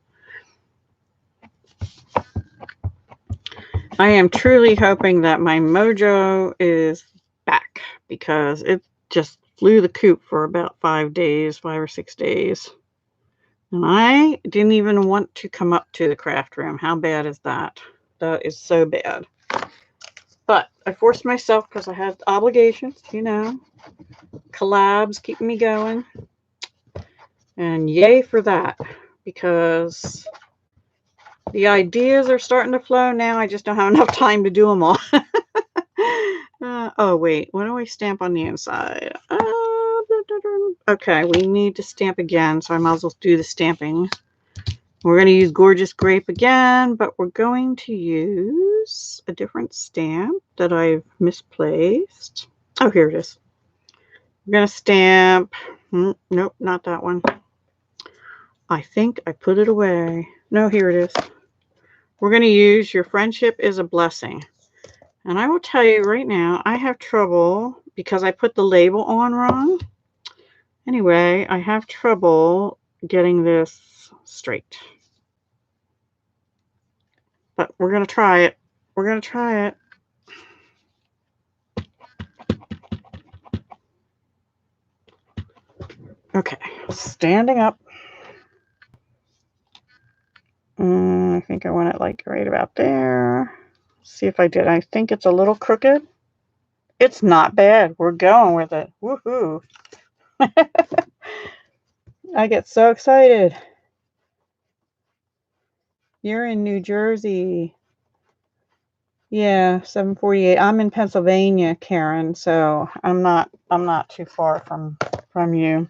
I am truly hoping that my mojo is back because it just flew the coop for about 5 or 6 days. And I didn't even want to come up to the craft room. How bad is that? That is so bad. But I forced myself because I had obligations, you know. Collabs keeping me going. And yay for that. Because The ideas are starting to flow now. I just don't have enough time to do them all. Oh, wait. What do I stamp on the inside? Okay, we need to stamp again, so I might as well do the stamping. We're going to use Gorgeous Grape again, but we're going to use a different stamp that I've misplaced. Oh, here it is. We're going to stamp. Nope, not that one. I think I put it away. No, here it is. We're going to use Your Friendship is a Blessing. And I will tell you right now, I have trouble because I put the label on wrong. Anyway, I have trouble getting this straight. But we're going to try it. We're going to try it. Okay, standing up. I think I want it like right about there. See if I did. I think it's a little crooked. It's not bad. We're going with it. Woohoo. I get so excited. You're in New Jersey. Yeah, 7:48. I'm in Pennsylvania, Karen, so I'm not too far from you.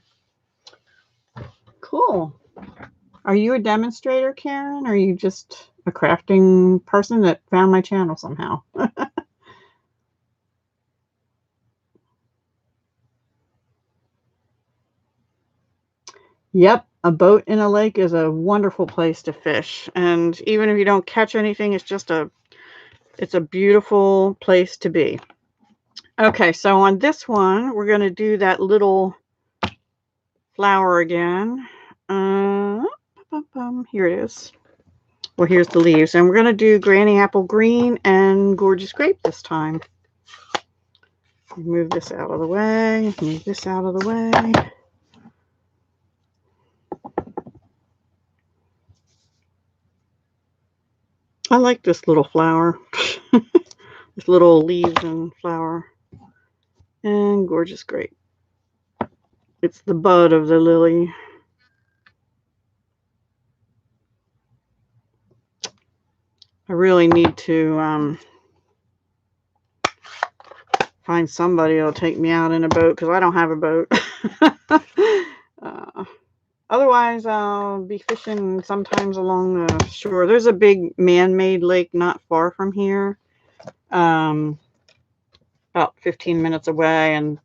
Cool. Are you a demonstrator, Karen? Or are you just a crafting person that found my channel somehow? Yep, a boat in a lake is a wonderful place to fish. And even if you don't catch anything, it's a beautiful place to be. Okay, so on this one, we're going to do that little flower again. Here it is. Well, here's the leaves. And we're going to do Granny Apple Green and Gorgeous Grape this time. Move this out of the way. Move this out of the way. I like this little flower. This little leaves and flower. And Gorgeous Grape. It's the bud of the lily. I really need to find somebody that'll take me out in a boat because I don't have a boat. Otherwise, I'll be fishing sometimes along the shore. There's a big man-made lake not far from here, about 15 minutes away, and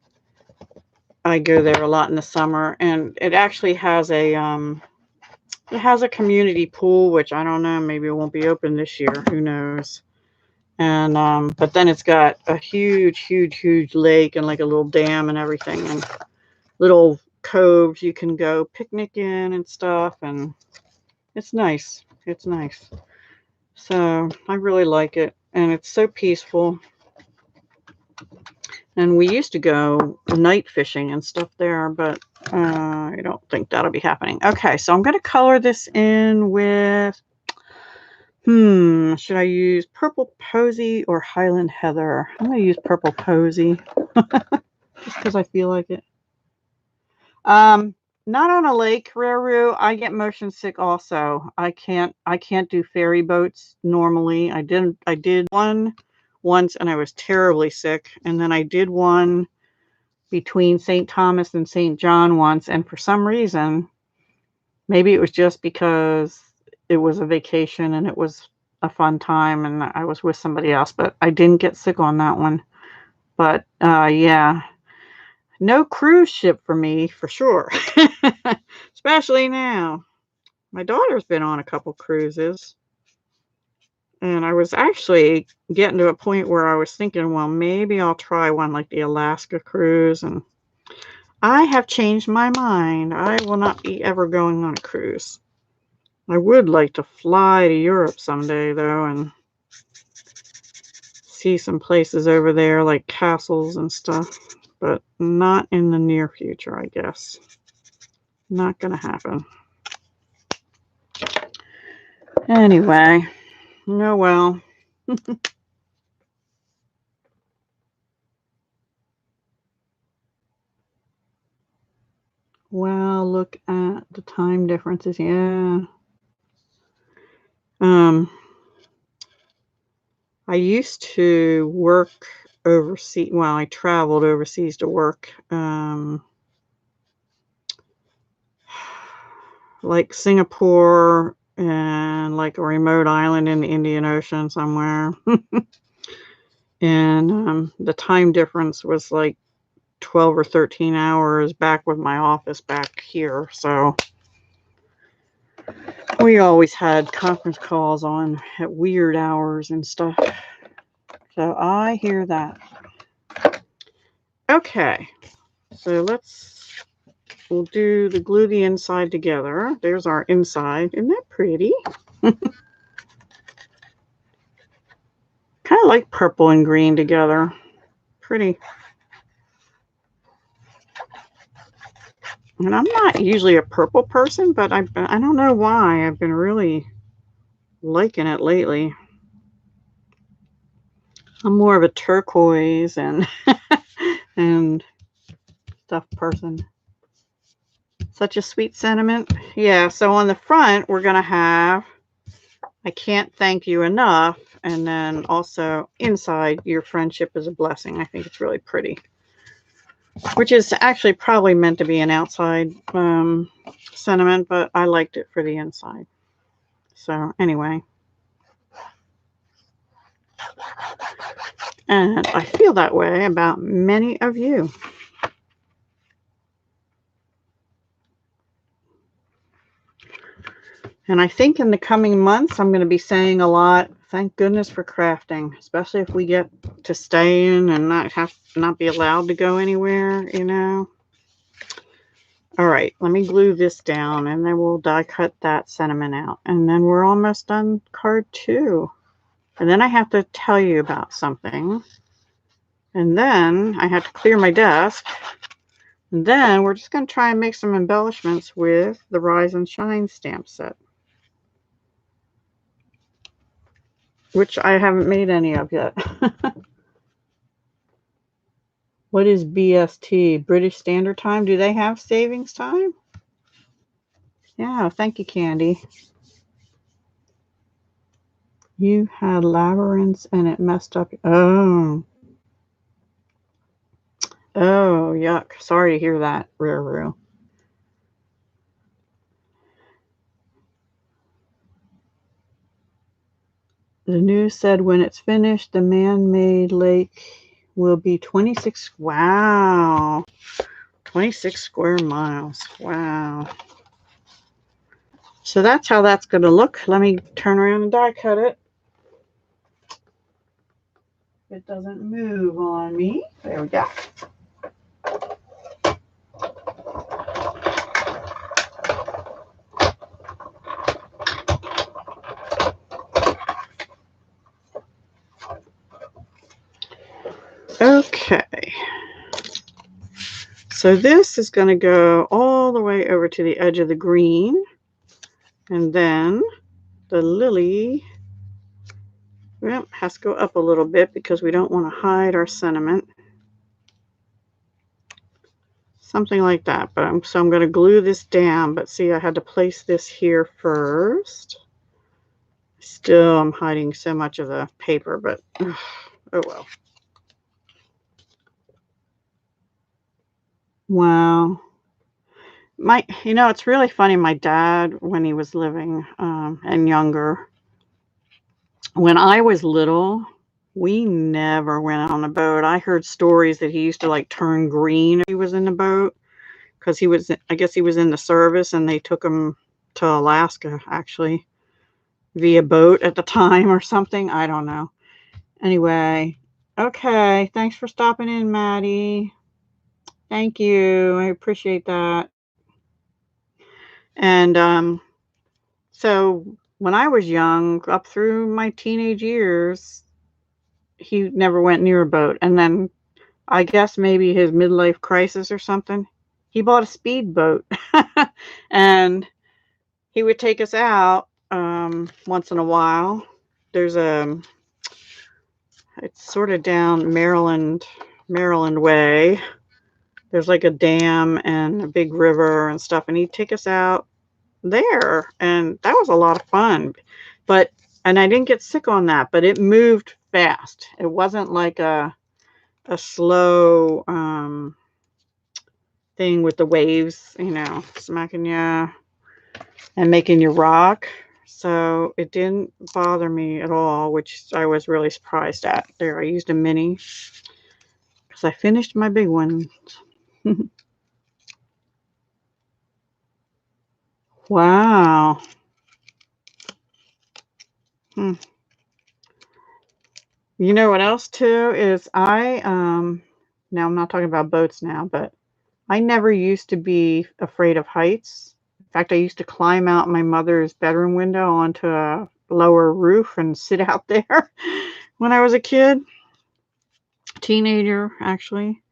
I go there a lot in the summer. And it actually has a community pool, which I don't know, maybe it won't be open this year. Who knows? And but then it's got a huge lake and like a little dam and everything, and little coves you can go picnic in and stuff, and it's nice. It's nice. So I really like it, and it's so peaceful. And we used to go night fishing and stuff there, but I don't think that'll be happening. Okay, so I'm going to color this in with, should I use Purple Posy or Highland Heather? I'm going to use Purple Posy just because I feel like it. Not on a lake, Raru. I get motion sick also. I can't do ferry boats normally. I did one once and I was terribly sick. And then I did one between St. Thomas and St. John once, and for some reason, maybe it was just because it was a vacation and it was a fun time and I was with somebody else, but I didn't get sick on that one. But yeah. No cruise ship for me, for sure. Especially now. My daughter's been on a couple cruises. And I was actually getting to a point where I was thinking, well, maybe I'll try one like the Alaska cruise. And I have changed my mind. I will not be ever going on a cruise. I would like to fly to Europe someday, though, and see some places over there, like castles and stuff. But not in the near future, I guess. Not gonna happen. Anyway, oh well. Well, look at the time differences. Yeah. I used to work overseas. Well, I traveled overseas to work, like Singapore and like a remote island in the Indian Ocean somewhere. And the time difference was like 12 or 13 hours back with my office back here. So we always had conference calls on at weird hours and stuff. So I hear that. Okay, so we'll glue the inside together. There's our inside. Isn't that pretty? Kind of like purple and green together. Pretty. And I'm not usually a purple person, but I don't know why. I've been really liking it lately. I'm more of a turquoise and and stuff person. Such a sweet sentiment. Yeah, so on the front, we're going to have I can't thank you enough. And then also inside, your friendship is a blessing. I think it's really pretty. Which is actually probably meant to be an outside sentiment, but I liked it for the inside. So anyway. And I feel that way about many of you. And I think in the coming months, I'm going to be saying a lot, thank goodness for crafting, especially if we get to stay in and not be allowed to go anywhere, you know. All right, let me glue this down and then we'll die cut that sentiment out. And then we're almost done card 2. And then I have to tell you about something. And then I have to clear my desk. And then we're just going to try and make some embellishments with the Rise and Shine stamp set, which I haven't made any of yet. What is BST? British Standard Time? Do they have savings time? Yeah, thank you, Candy. You had labyrinths and it messed up. Oh. Oh, yuck. Sorry to hear that, Ruru. The news said when it's finished, the man-made lake will be 26. Wow. 26 square miles. Wow. So that's how that's going to look. Let me turn around and die cut it. It doesn't move on me. There we go. Okay. So this is going to go all the way over to the edge of the green. And then the lily has to go up a little bit because we don't want to hide our sentiment. Something like that. But so I'm going to glue this down. But see, I had to place this here first. Still, I'm hiding so much of the paper, but oh well. Wow. It's really funny. My dad, when he was living and younger, when I was little, we never went on a boat. I heard stories that he used to like turn green if he was in the boat because I guess he was in the service and they took him to Alaska actually via boat at the time or something. I don't know. Anyway, okay. Thanks for stopping in, Maddie. Thank you. I appreciate that. And so when I was young, up through my teenage years, he never went near a boat. And then I guess maybe his midlife crisis or something, he bought a speedboat. And he would take us out once in a while. It's sort of down Maryland way. There's like a dam and a big river and stuff. And he'd take us out there. And that was a lot of fun. and I didn't get sick on that, but it moved fast. It wasn't like a slow thing with the waves, you know, smacking you and making you rock. So it didn't bother me at all, which I was really surprised at. There, I used a mini because I finished my big one. Wow. You know what else too is now I'm not talking about boats now, but I never used to be afraid of heights. In fact, I used to climb out my mother's bedroom window onto a lower roof and sit out there when I was a kid, teenager actually.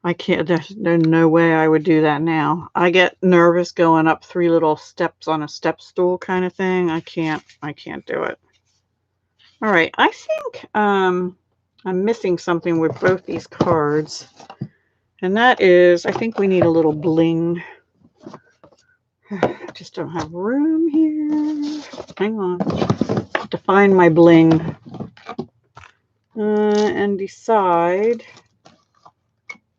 I can't, there's no way I would do that now. I get nervous going up 3 little steps on a step stool kind of thing. I can't do it. All right, I think I'm missing something with both these cards. And that is, I think we need a little bling. I just don't have room here. Hang on. I have to find my bling. And decide.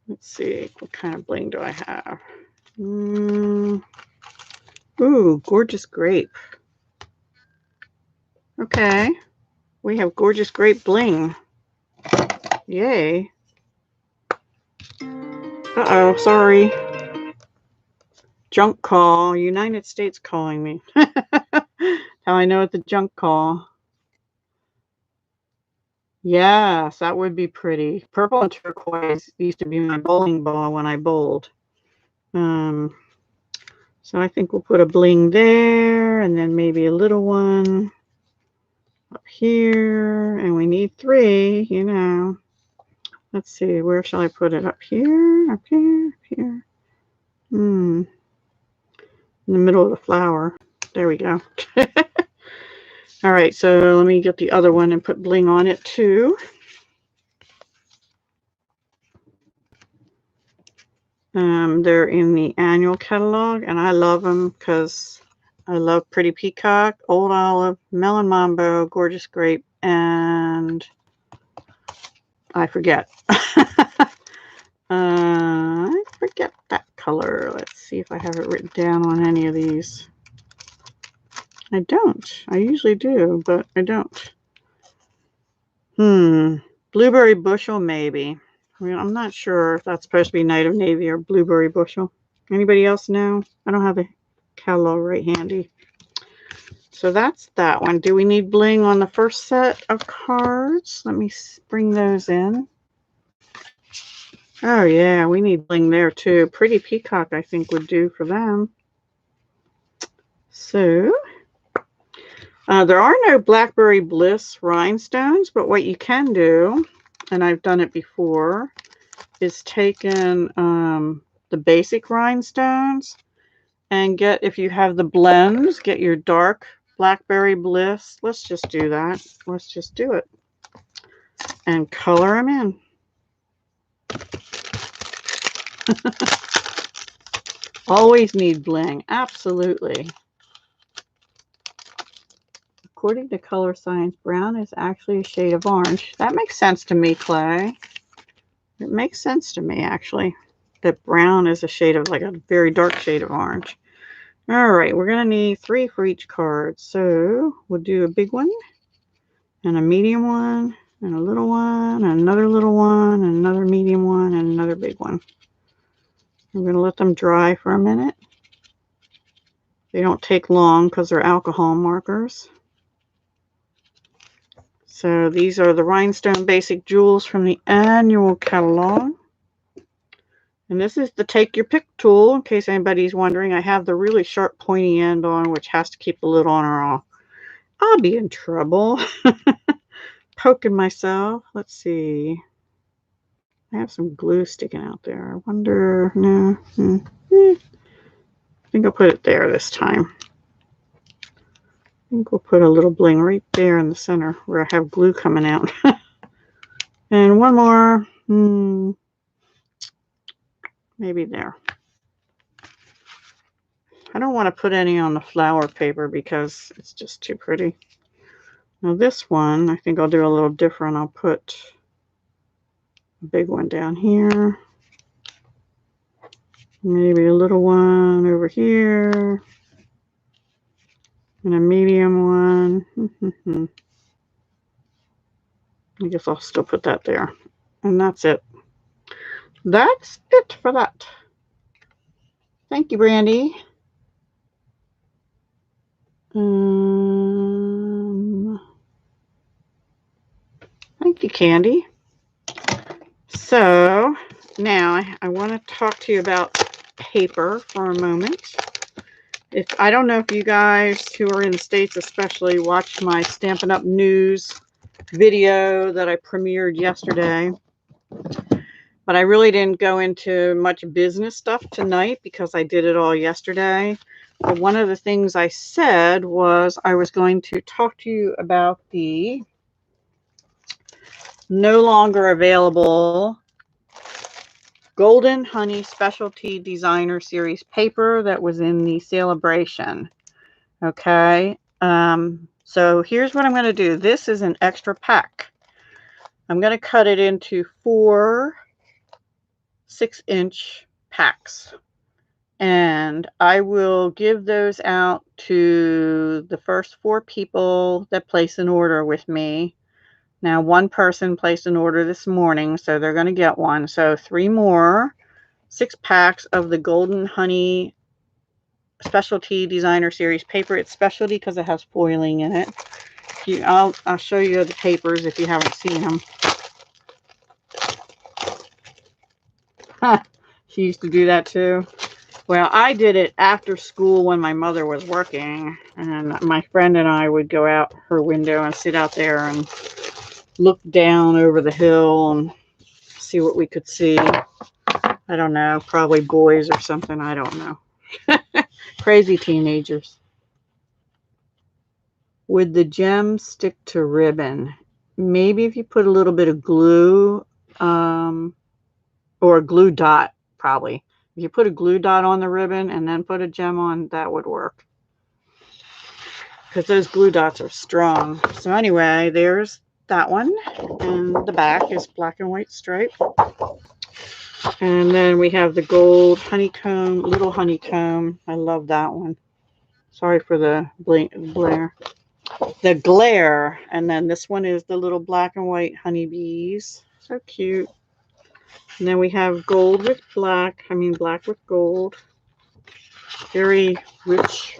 Let's see, what kind of bling do I have? Ooh, gorgeous grape. Okay. We have gorgeous grape bling. Yay. Uh-oh, sorry. Junk call. United States calling me. How I know it's a junk call. Yes, that would be pretty. Purple and turquoise used to be my bowling ball when I bowled. So I think we'll put a bling there, and then maybe a little one up here. And we need 3, you know. Let's see, where shall I put it? Up here, up here, up here. In the middle of the flower. There we go. All right, so let me get the other one and put bling on it too. They're in the annual catalog, and I love them because I love Pretty Peacock, Old Olive, Melon Mambo, Gorgeous Grape, and I forget. I forget that color. Let's see if I have it written down on any of these. I don't. I usually do, but I don't. Blueberry Bushel, maybe. I mean, I'm not sure if that's supposed to be Night of Navy or Blueberry Bushel. Anybody else know? I don't have a catalog right handy. So that's that one. Do we need bling on the first set of cards? Let me bring those in. Oh yeah, we need bling there too. Pretty Peacock, I think, would do for them. So there are no Blackberry Bliss rhinestones, but what you can do, and I've done it before, is taken the basic rhinestones and get, if you have the blends, get your dark Blackberry Bliss. Let's just do that. Let's just do it. And color them in. Always need bling. Absolutely. According to color science, brown is actually a shade of orange. That makes sense to me, Clay. It makes sense to me, actually, that brown is a shade of, like, a very dark shade of orange. All right, we're going to need 3 for each card. So we'll do a big one, and a medium one, and a little one, and another little one, and another medium one, and another big one. We're going to let them dry for a minute. They don't take long because they're alcohol markers. So these are the Rhinestone Basic Jewels from the annual catalog. And this is the Take Your Pick tool, in case anybody's wondering. I have the really sharp pointy end on, which has to keep the lid on or I'll be in trouble. Poking myself. Let's see. I have some glue sticking out there. I wonder, no. I think I'll put it there this time. I think we'll put a little bling right there in the center where I have glue coming out. And one more. Maybe there. I don't want to put any on the flower paper because it's just too pretty. Now this one, I think I'll do a little different. I'll put a big one down here. Maybe a little one over here. And a medium one. I guess I'll still put that there. And that's it. That's it for that. Thank you, Brandy. Thank you, Candy. So now I want to talk to you about paper for a moment. I don't know if you guys who are in the States especially watched my Stampin' Up! News video that I premiered yesterday. But I really didn't go into much business stuff tonight because I did it all yesterday. But one of the things I said was I was going to talk to you about the no longer available Golden Honey Specialty Designer Series paper that was in the Celebration. Okay, so here's what I'm going to do. This is an extra pack. I'm going to cut it into 4 6-inch packs. And I will give those out to the first 4 people that place an order with me. Now, one person placed an order this morning, so they're going to get one. So 3 more 6 packs of the Golden Honey Specialty Designer Series paper. It's specialty because it has foiling in it. I'll show you the papers if you haven't seen them. She used to do that too. Well, I did it after school when my mother was working, and my friend and I would go out her window and sit out there and look down over the hill and see what we could see. I don't know, probably boys or something. I don't know. Crazy teenagers. Would the gem stick to ribbon? Maybe if you put a little bit of glue, or a glue dot, probably. If you put a glue dot on the ribbon and then put a gem on, that would work. Because those glue dots are strong. So anyway, there's that one. And the back is black and white stripe. And then we have the gold honeycomb, little honeycomb. I love that one. Sorry for the glare. The glare. And then this one is the little black and white honeybees. So cute. And then we have gold with black. Black with gold. Very rich.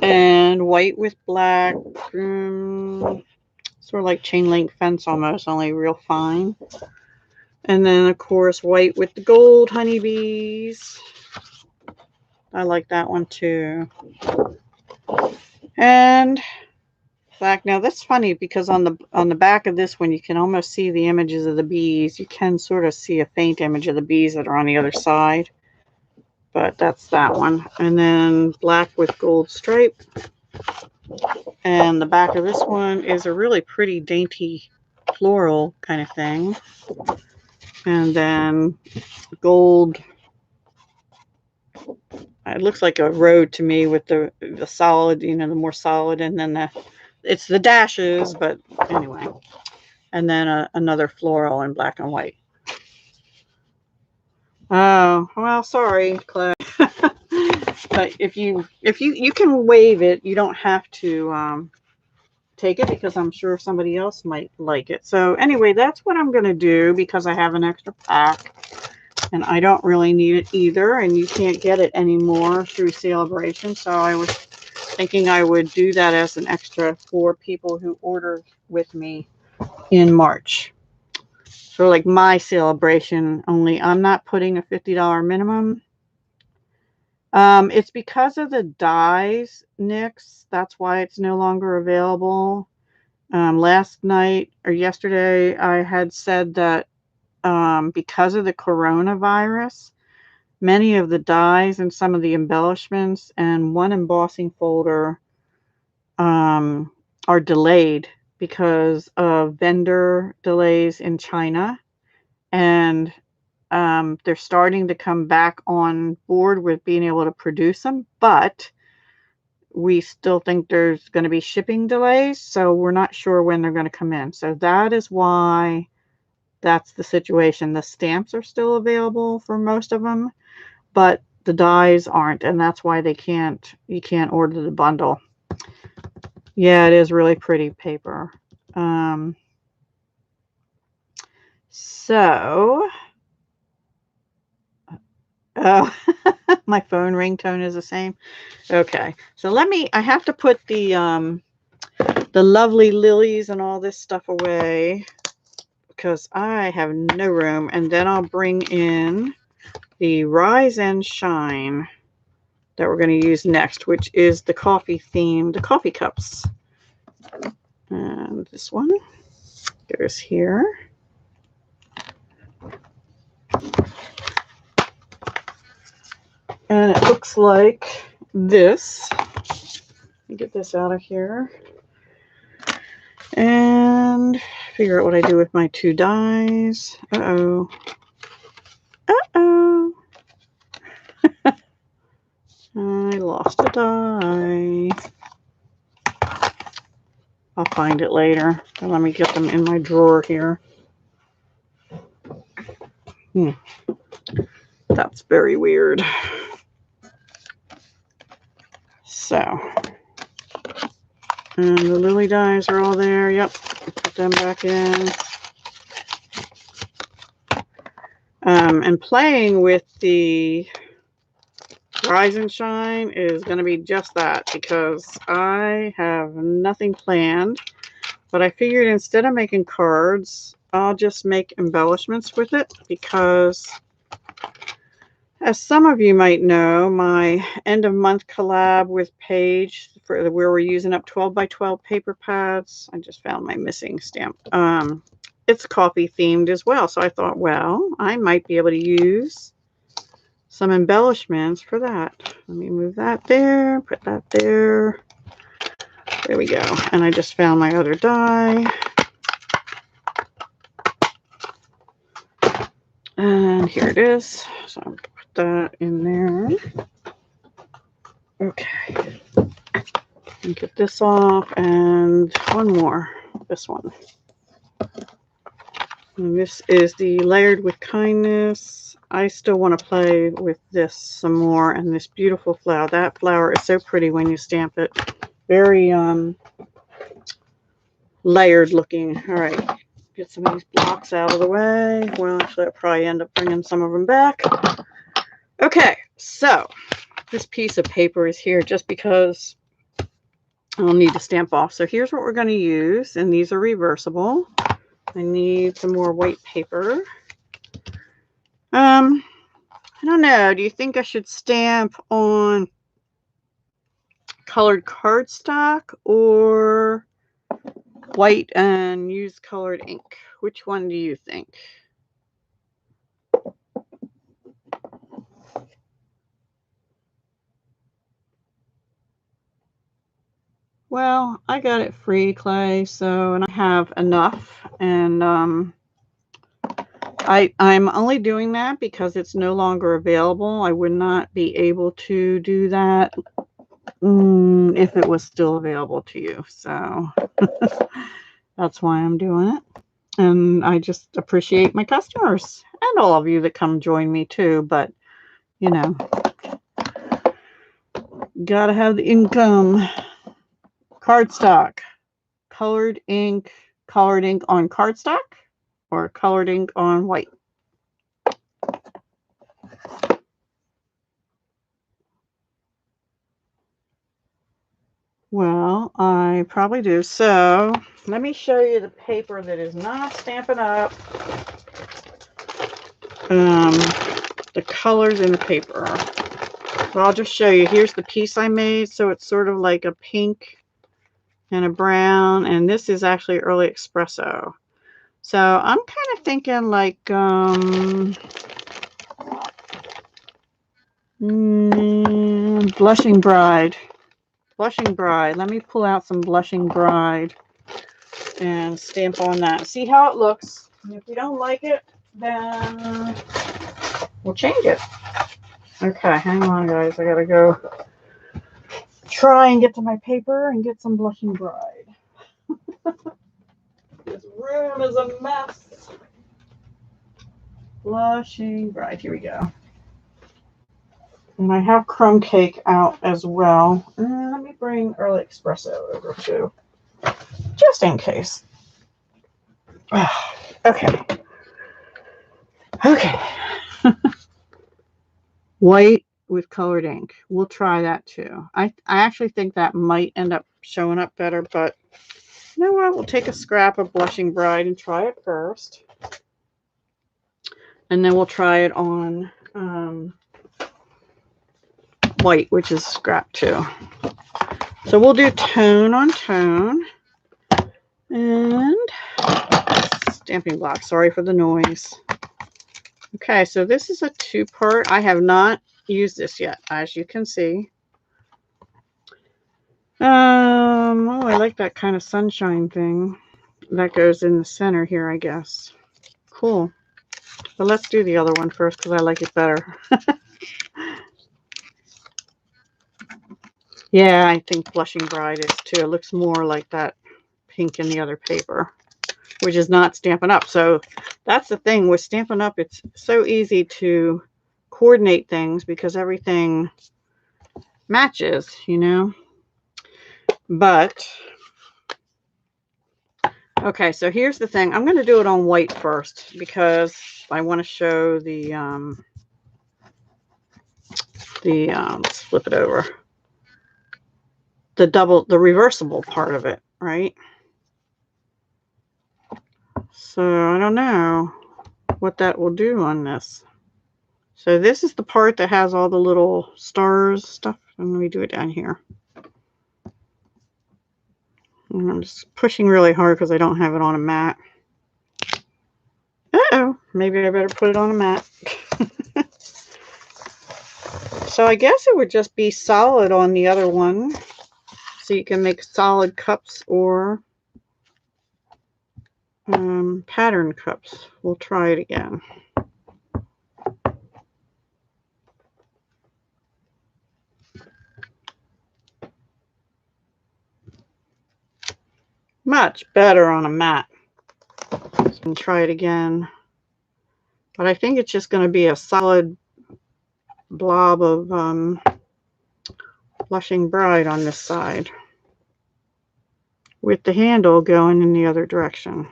And white with black. Sort of like chain link fence almost, only real fine. And then, of course, white with the gold honeybees. I like that one too. And black. Now that's funny because on the back of this one you can almost see the images of the bees. You can sort of see a faint image of the bees that are on the other side. But that's that one. And then black with gold stripe. And the back of this one is a really pretty dainty floral kind of thing. And then gold. It looks like a road to me with the solid, the more solid, and then it's the dashes, but anyway. And then another floral in black and white. Oh, well, sorry, Claire. But if you can waive it, you don't have to take it because I'm sure somebody else might like it. So anyway, that's what I'm going to do because I have an extra pack. And I don't really need it either, and you can't get it anymore through Celebration. So I was thinking I would do that as an extra for people who order with me in March. So like my Celebration, only I'm not putting a $50 minimum. It's because of the dies, Nix. That's why it's no longer available. Last night or yesterday, I had said that because of the coronavirus, many of the dies and some of the embellishments and one embossing folder are delayed because of vendor delays in China. And They're starting to come back on board with being able to produce them, but we still think there's going to be shipping delays, so we're not sure when they're going to come in. So that is why that's the situation. The stamps are still available for most of them, but the dies aren't, and that's why you can't order the bundle. Yeah, it is really pretty paper. So, oh, my phone ringtone is the same. Okay, so I have to put the lovely lilies and all this stuff away because I have no room, and then I'll bring in the Rise and Shine that we're going to use next, which is the coffee themed coffee cups. And this one goes here. And it looks like this. Let me get this out of here. And figure out what I do with my 2 dies. Uh-oh. Uh-oh. I lost a die. I'll find it later. So let me get them in my drawer here. That's very weird. So, and the lily dies are all there. Yep, put them back in. And playing with the Rise and Shine is going to be just that, because I have nothing planned. But I figured instead of making cards, I'll just make embellishments with it, because as some of you might know, my end of month collab with Paige where we're using up 12 by 12 paper pads. I just found my missing stamp. It's coffee themed as well. So I thought, well, I might be able to use some embellishments for that. Let me move that there, put that there. There we go. And I just found my other die. And here it is. So I'm that in there. Okay. And get this off, and one more. This one. And this is the Layered with Kindness. I still want to play with this some more, and this beautiful flower. That flower is so pretty when you stamp it. Very layered looking. All right. Get some of these blocks out of the way. Well, actually, I'll probably end up bringing some of them back. Okay, so this piece of paper is here just because I'll need to stamp off. So here's what we're going to use, and these are reversible. I need some more white paper. I don't know. Do you think I should stamp on colored cardstock or white and use colored ink? Which one do you think? Well, I got it free, Clay, so, and I have enough, and I'm only doing that because it's no longer available. I would not be able to do that if it was still available to you, so that's why I'm doing it. And I just appreciate my customers and all of you that come join me too, but you know, gotta have the income. Cardstock, colored ink on cardstock or colored ink on white? Well, I probably do. So let me show you the paper that is not Stampin' Up. The colors in the paper. So I'll just show you. Here's the piece I made. So it's sort of like a pink and a brown, and this is actually early espresso. So I'm kind of thinking like Blushing Bride. Blushing Bride. Let me pull out some Blushing Bride and stamp on that. See how it looks. And if you don't like it, then we'll change it. Okay, hang on, guys. I gotta go try and get to my paper and get some Blushing Bride. This room is a mess. Blushing Bride. Here we go. And I have crumb cake out as well. And let me bring early espresso over too, just in case. Okay. Okay. White with colored ink. We'll try that too. I actually think that might end up showing up better, but you know what? We'll take a scrap of Blushing Bride and try it first. And then we'll try it on white, which is scrap too. So we'll do tone on tone. And stamping block. Sorry for the noise. Okay, so this is a two-part. I have not used this yet, as you can see. Oh, I like that kind of sunshine thing. That goes in the center here, I guess. Cool. But let's do the other one first because I like it better. Yeah, I think Blushing Bride is too. It looks more like that pink in the other paper, which is not Stampin' Up. So that's the thing with Stampin' Up. It's so easy to coordinate things because everything matches, you know. But okay, so here's the thing. I'm going to do it on white first because I want to show the let's flip it over. The reversible part of it, right? So I don't know what that will do on this. So this is the part that has all the little stars stuff. And let me do it down here. And I'm just pushing really hard because I don't have it on a mat. Uh-oh, maybe I better put it on a mat. So I guess it would just be solid on the other one. So you can make solid cups or pattern cups. We'll try it again. Much better on a mat. And try it again. But I think it's just going to be a solid blob of Blushing Bride on this side, with the handle going in the other direction.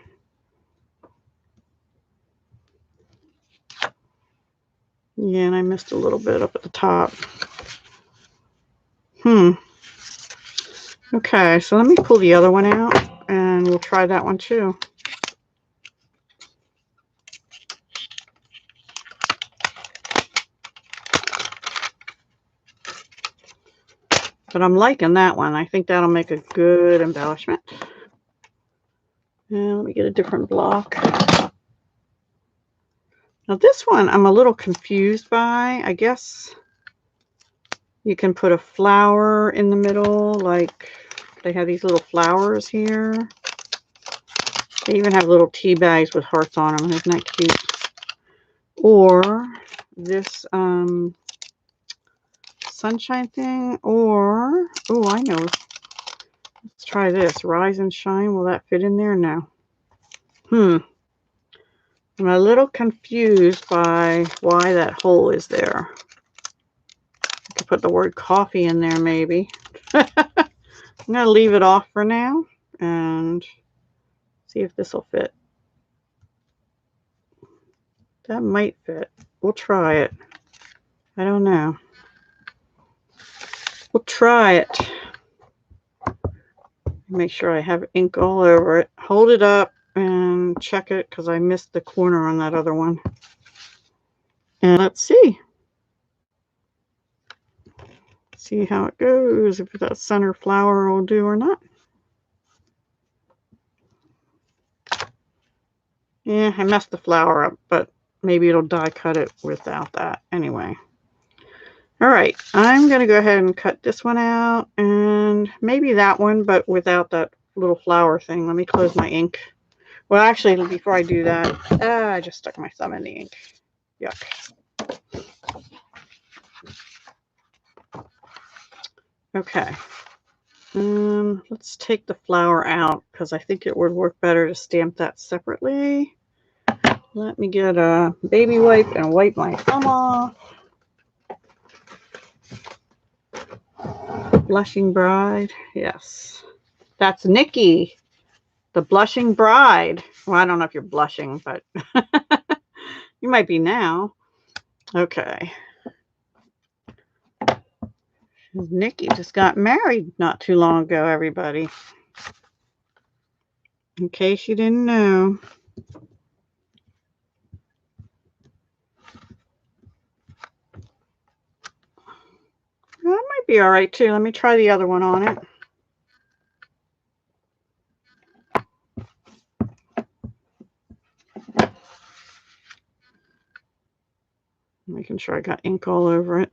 Yeah, and I missed a little bit up at the top. Okay, so let me pull the other one out and we'll try that one too. But I'm liking that one. I think that'll make a good embellishment. And let me get a different block. Now this one I'm a little confused by. I guess you can put a flower in the middle, like they have these little flowers here. They even have little tea bags with hearts on them. Isn't that cute? Or this sunshine thing, or oh, I know. Let's try this. Rise and shine. Will that fit in there? No. I'm a little confused by why that hole is there. I could put the word coffee in there maybe. I'm going to leave it off for now and see if this will fit. That might fit. We'll try it. I don't know. We'll try it. Make sure I have ink all over it. Hold it up and check it because I missed the corner on that other one. And let's see. See how it goes, if that center flower will do or not. Yeah, I messed the flower up, but maybe it'll die cut it without that. Anyway. All right, I'm going to go ahead and cut this one out and maybe that one, but without that little flower thing. Let me close my ink. Well, actually, before I do that, I just stuck my thumb in the ink. Yuck. Okay. Let's take the flower out because I think it would work better to stamp that separately. Let me get a baby wipe and wipe my thumb off. Blushing Bride. Yes. That's Nikki, the blushing bride. Well, I don't know if you're blushing, but you might be now. Okay. Nikki just got married not too long ago, everybody. In case you didn't know. That might be all right too. Let me try the other one on it. Making sure I got ink all over it.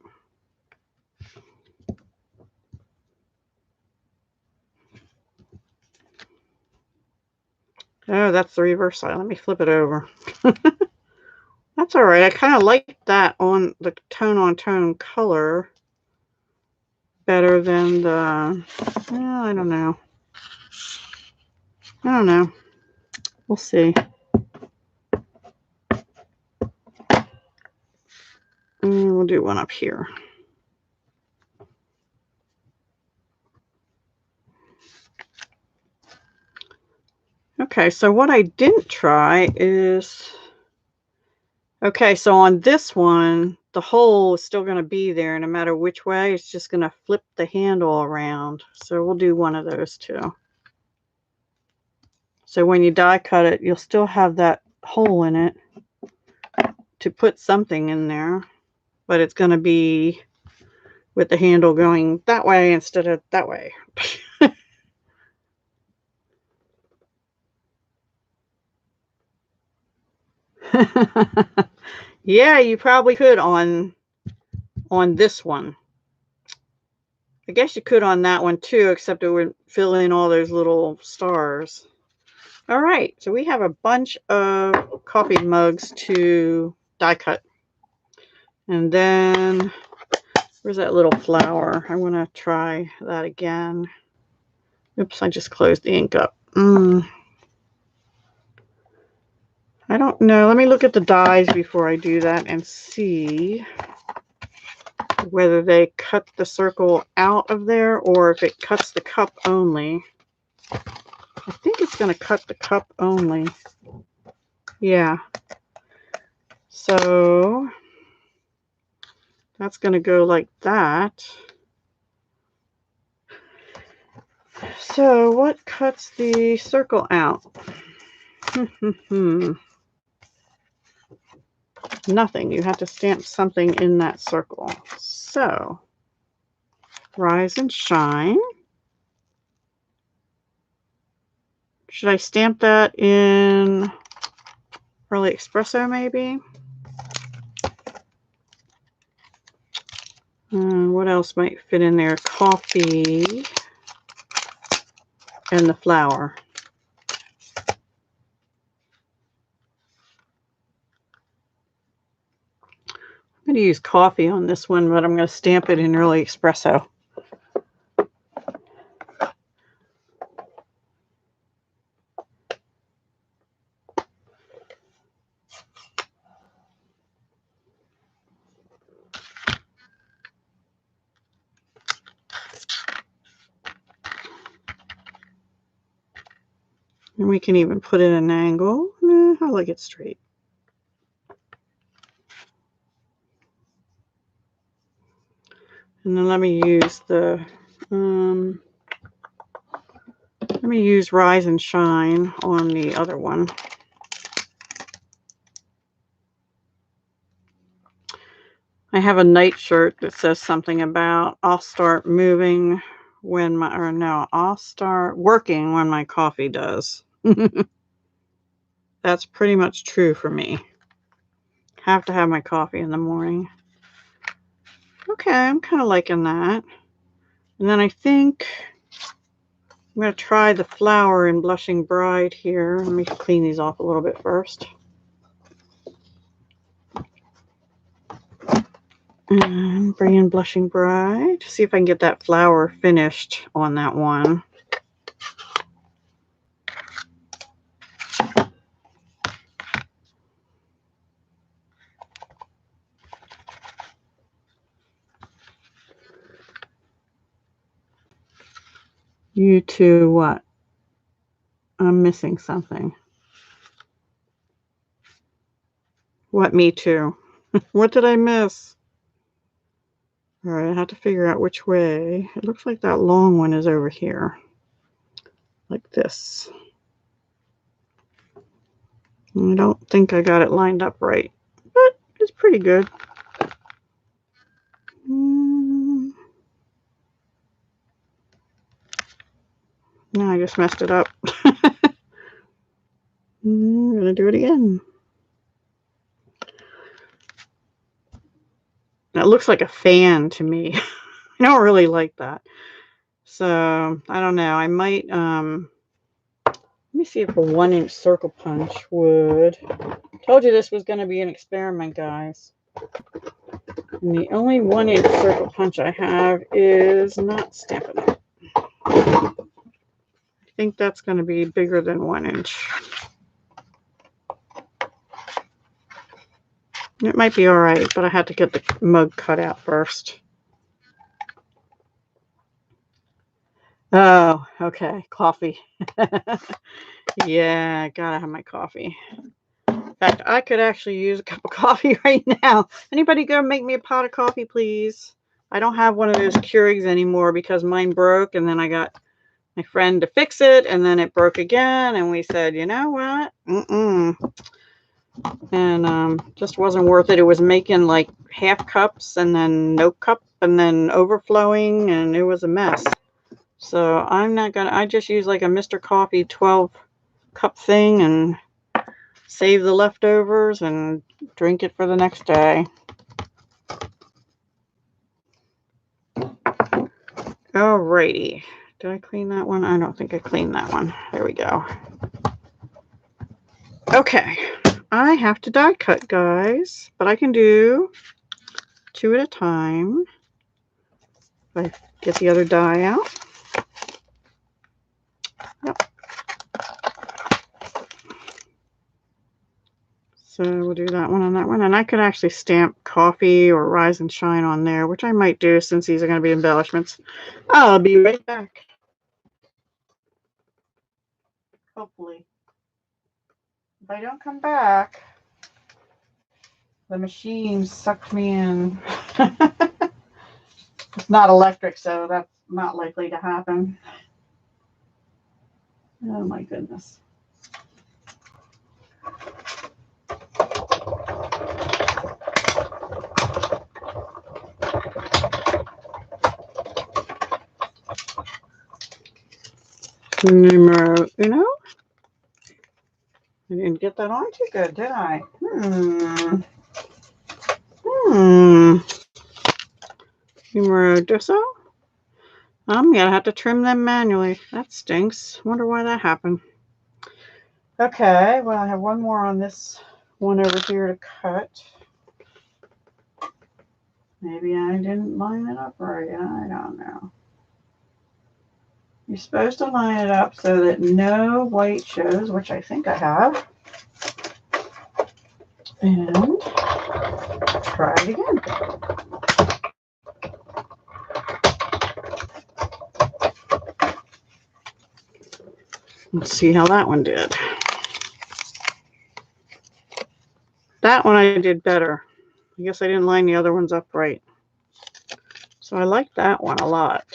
Oh, that's the reverse side. Let me flip it over. That's all right. I kind of like that on the tone-on-tone color better than the, well, I don't know. I don't know. We'll see. We'll do one up here. Okay, so what I didn't try is, okay, so on this one, the hole is still going to be there no matter which way. It's just going to flip the handle around. So we'll do one of those too. So when you die cut it, you'll still have that hole in it to put something in there, but it's going to be with the handle going that way instead of that way. Yeah, you probably could on this one. I guess you could on that one too, except it would fill in all those little stars. All right, so we have a bunch of coffee mugs to die cut. And then, where's that little flower? I want to try that again. Oops, I just closed the ink up. I don't know. Let me look at the dies before I do that and see whether they cut the circle out of there or if it cuts the cup only. I think it's going to cut the cup only. Yeah. So that's going to go like that. So what cuts the circle out? Nothing. You have to stamp something in that circle. So Rise and Shine. Should I stamp that in Early Espresso maybe? What else might fit in there? Coffee and the flower. I'm going to use coffee on this one, but I'm going to stamp it in Early Espresso. And we can even put it at an angle. I like it straight. And then let me use the, let me use Rise and Shine on the other one. I have a nightshirt that says something about I'll start moving when my, or no, I'll start working when my coffee does. That's pretty much true for me. Have to have my coffee in the morning. Okay, I'm kind of liking that. And then I think I'm going to try the flower in Blushing Bride here. Let me clean these off a little bit first. And bring in Blushing Bride to see if I can get that flower finished on that one. You two, what? I'm missing something. What, me too? What did I miss? All right, I have to figure out which way. It looks like that long one is over here. Like this. I don't think I got it lined up right, but it's pretty good. No, I just messed it up. I'm going to do it again. That looks like a fan to me. I don't really like that. So, I don't know. I might, let me see if a 1-inch circle punch would. Told you this was going to be an experiment, guys. And the only 1-inch circle punch I have is not Stampin' Up. I think that's going to be bigger than 1 inch. It might be all right, but I had to get the mug cut out first. Oh, okay. Coffee. Yeah, gotta have my coffee. In fact, I could actually use a cup of coffee right now. Anybody go make me a pot of coffee, please? I don't have one of those Keurigs anymore because mine broke, and then I got my friend to fix it, and then it broke again, and we said, you know what? And just wasn't worth it. It was making like half cups and then no cup and then overflowing, and it was a mess. So I'm not gonna, I just use like a Mr. Coffee 12 cup thing and save the leftovers and drink it for the next day. Alrighty. Did I clean that one? I don't think I cleaned that one. There we go. Okay. I have to die cut, guys, but I can do 2 at a time. If I get the other die out. Yep. So we'll do that one on that one. And I could actually stamp coffee or rise and shine on there, which I might do since these are going to be embellishments. I'll be right back. Hopefully. If I don't come back, the machine sucked me in. It's not electric, so that's not likely to happen. Oh my goodness. Numero uno. I didn't get that on too good, did I? Numero dos. I'm going to have to trim them manually. That stinks. Wonder why that happened. Okay, well, I have one more on this one over here to cut. Maybe I didn't line it up right. I don't know. You're supposed to line it up so that no white shows, which I think I have. And try it again. Let's see how that one did. That one I did better. I guess I didn't line the other ones up right. So I like that one a lot.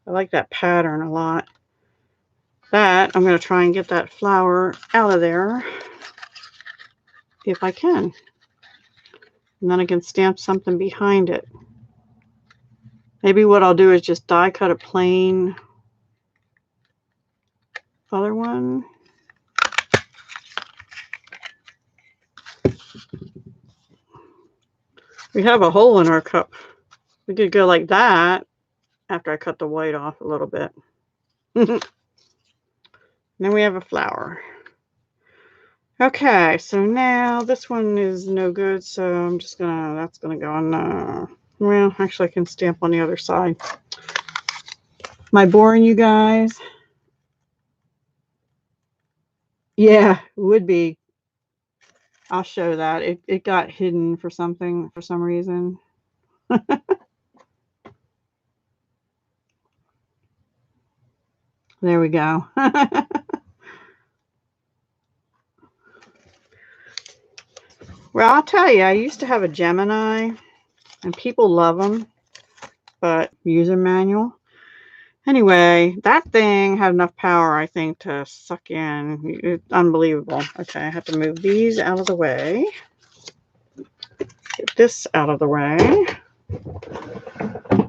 I like that pattern a lot. That, I'm going to try and get that flower out of there if I can. And then I can stamp something behind it. Maybe what I'll do is just die cut a plain other one. We have a hole in our cup. We could go like that after I cut the white off a little bit. Then we have a flower. Okay, so now this one is no good, so I'm just gonna, that's gonna go on, well, actually I can stamp on the other side. Am I boring you guys? Yeah, it would be. I'll show that. It got hidden for something, for some reason. There we go. Well, I'll tell you, I used to have a Gemini, and people love them, but user manual. Anyway, that thing had enough power, I think, to suck in. It's unbelievable. Okay, I have to move these out of the way. Get this out of the way.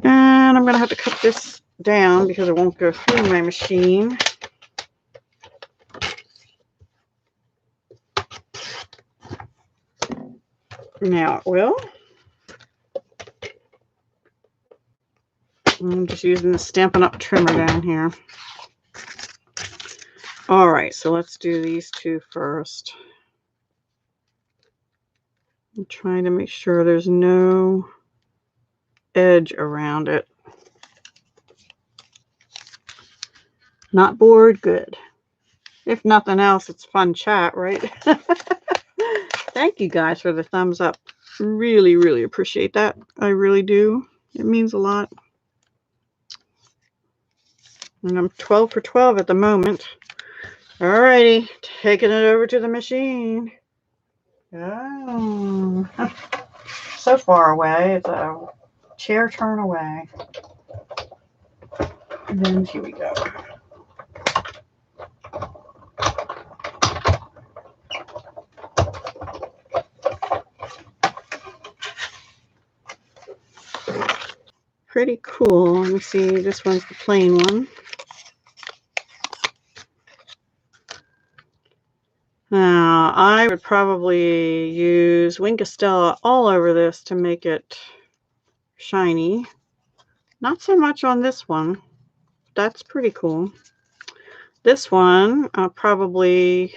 And I'm going to have to cut this down because it won't go through my machine. Now it will. I'm just using the Stampin' Up! Trimmer down here. All right, so let's do these two first. I'm trying to make sure there's no edge around it. Not bored? Good. If nothing else, it's fun chat, right? Thank you guys for the thumbs up. Really, really appreciate that. I really do. It means a lot. And I'm 12 for 12 at the moment. Alrighty, taking it over to the machine. Oh, so far away. It's a chair turn away. And then here we go. Pretty cool. Let me see. This one's the plain one. Now, I would probably use Wingastella all over this to make it shiny. Not so much on this one. That's pretty cool. This one, I'll probably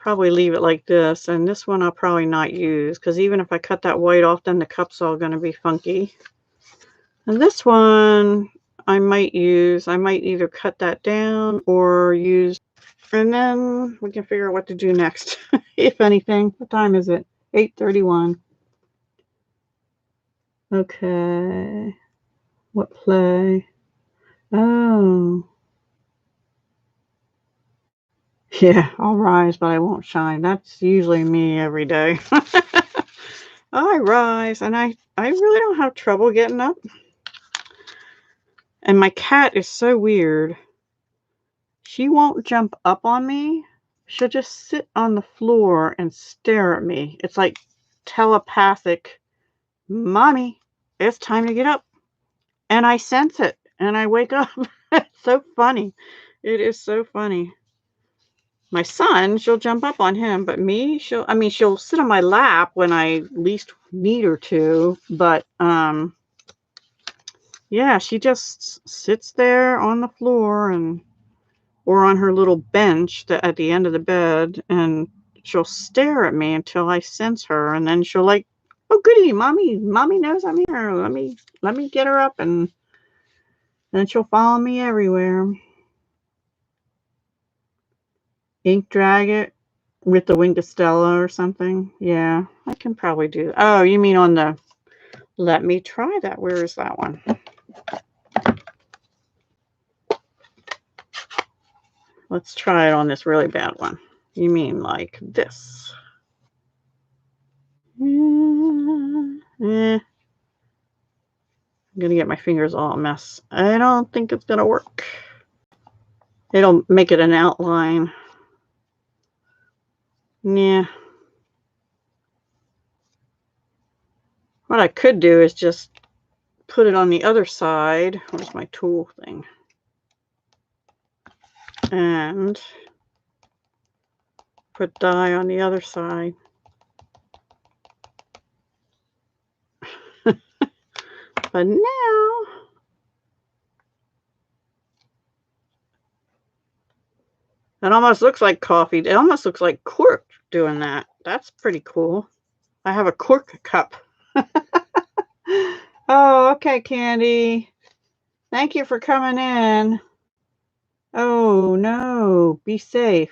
leave it like this. And this one I'll probably not use, because even if I cut that white off, then the cup's all going to be funky. And this one I might use. I might either cut that down or use, and then we can figure out what to do next, if anything. What time is it? 8:31. Okay. What play? Oh. Yeah, I'll rise, but I won't shine. That's usually me every day. I rise, and I really don't have trouble getting up. And my cat is so weird. She won't jump up on me. She'll just sit on the floor and stare at me. It's like telepathic. Mommy, it's time to get up. And I sense it, and I wake up. It's so funny. It is so funny. My son, she'll jump up on him, but me, she'll sit on my lap when I least need her to, but yeah, she just sits there on the floor and or on her little bench at the end of the bed, and she'll stare at me until I sense her, and then she'll like, oh goody, mommy knows I'm here. Let me get her up, and then she'll follow me everywhere. Ink drag it with the Wingastella or something. Yeah, I can probably do that. Oh, you mean on the, let me try that. Where is that one? Let's try it on this really bad one. You mean like this? I'm gonna get my fingers all a mess. I don't think it's gonna work. It'll make it an outline. Yeah. What I could do is just put it on the other side. Where's my tool thing? And put dye on the other side. But now, That almost looks like coffee. It almost looks like cork doing that. That's pretty cool. I have a cork cup. Oh, okay, Candy. Thank you for coming in. Oh, no. Be safe.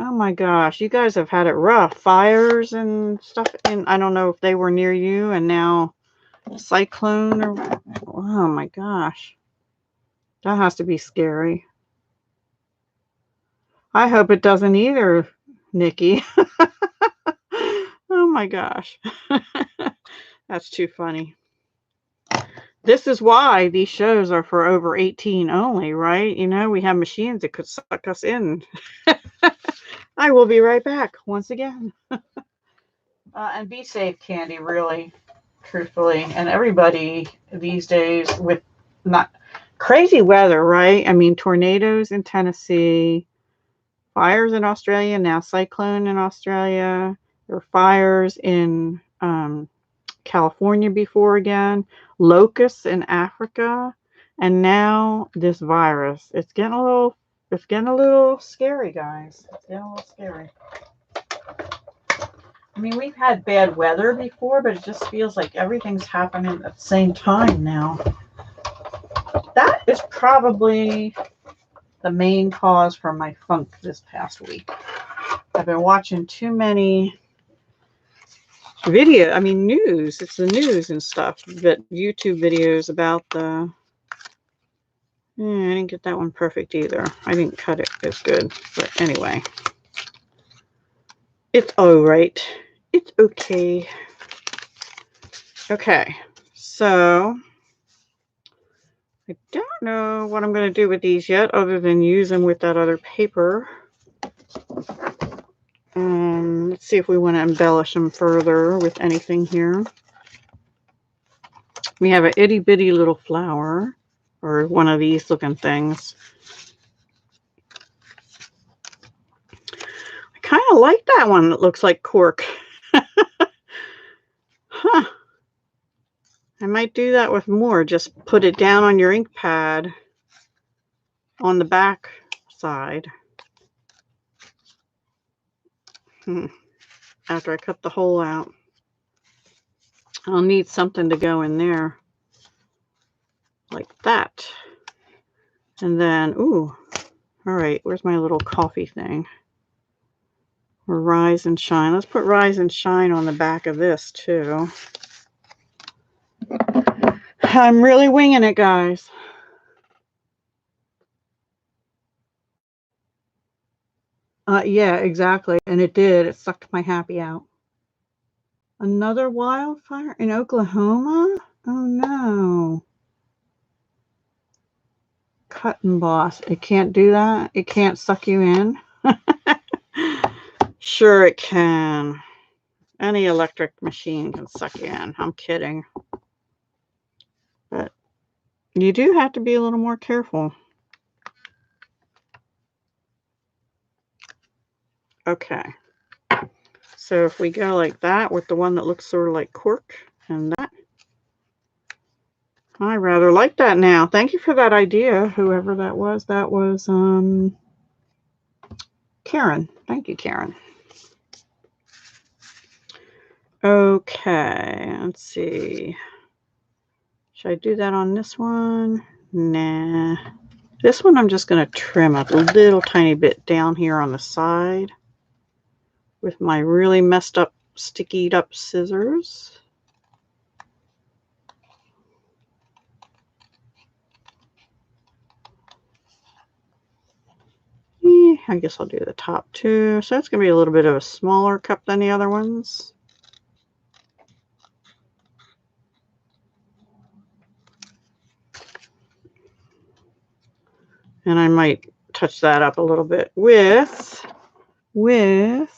Oh my gosh, you guys have had it rough. Fires and stuff. And I don't know if they were near you and now cyclone or oh my gosh. That has to be scary. I hope it doesn't either, Nikki. Oh my gosh. That's too funny. This is why these shows are for over 18 only, right? You know, we have machines that could suck us in. I will be right back once again. And be safe, Candy, really, truthfully. And everybody these days with not crazy weather, right? I mean, tornadoes in Tennessee, fires in Australia, now cyclone in Australia. There were fires in California before again, locusts in Africa, and now this virus. It's getting a little scary, guys. It's getting a little scary. I mean, we've had bad weather before, but it just feels like everything's happening at the same time now. That is probably the main cause for my funk this past week. I've been watching too many news. It's the news and stuff, but YouTube videos about the I didn't get that one perfect either. I didn't cut it as good. But anyway. It's alright. It's okay. Okay. So, I don't know what I'm going to do with these yet other than use them with that other paper. Let's see if we want to embellish them further with anything here. We have an itty bitty little flower. Or one of these looking things. I kind of like that one that looks like cork. Huh. I might do that with more. Just put it down on your ink pad on the back side. After I cut the hole out. I'll need something to go in there. Like that. And then, ooh, all right, where's my little coffee thing? Or Rise and Shine. Let's put Rise and Shine on the back of this too. I'm really winging it, guys. Yeah, exactly. And it did. It sucked my happy out. Another wildfire in Oklahoma? Oh no. Cut and Boss. It can't do that? It can't suck you in? Sure it can. Any electric machine can suck you in. I'm kidding. But you do have to be a little more careful. Okay. So if we go like that with the one that looks sort of like cork and that. I rather like that now. Thank you for that idea, whoever that was. That was Karen. Thank you, Karen. Okay, let's see. Should I do that on this one? Nah. This one I'm just going to trim a little tiny bit down here on the side with my really messed up, stickied up scissors. I guess I'll do the top too. So it's going to be a little bit of a smaller cup than the other ones. And I might touch that up a little bit with, is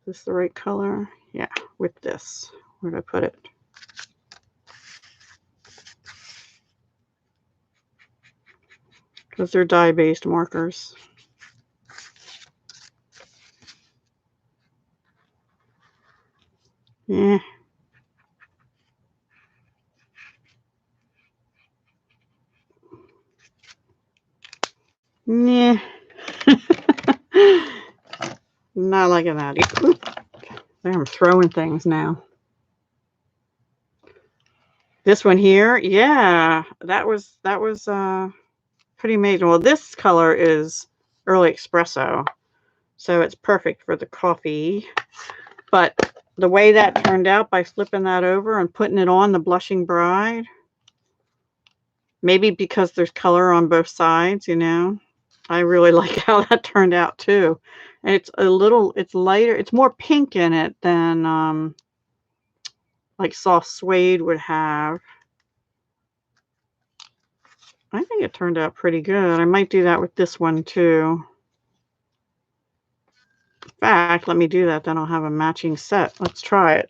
this the right color? Yeah, with this. Where did I put it? Because they're dye-based markers. Yeah. Not liking that either. I'm throwing things now. This one here, yeah, that was pretty amazing. Well, this color is early espresso, so it's perfect for the coffee. But the way that turned out by flipping that over and putting it on the Blushing Bride, maybe because there's color on both sides, you know, I really like how that turned out too. And it's lighter, it's more pink in it than like soft suede would have. I think it turned out pretty good. I might do that with this one too. In fact, let me do that, then I'll have a matching set. Let's try it.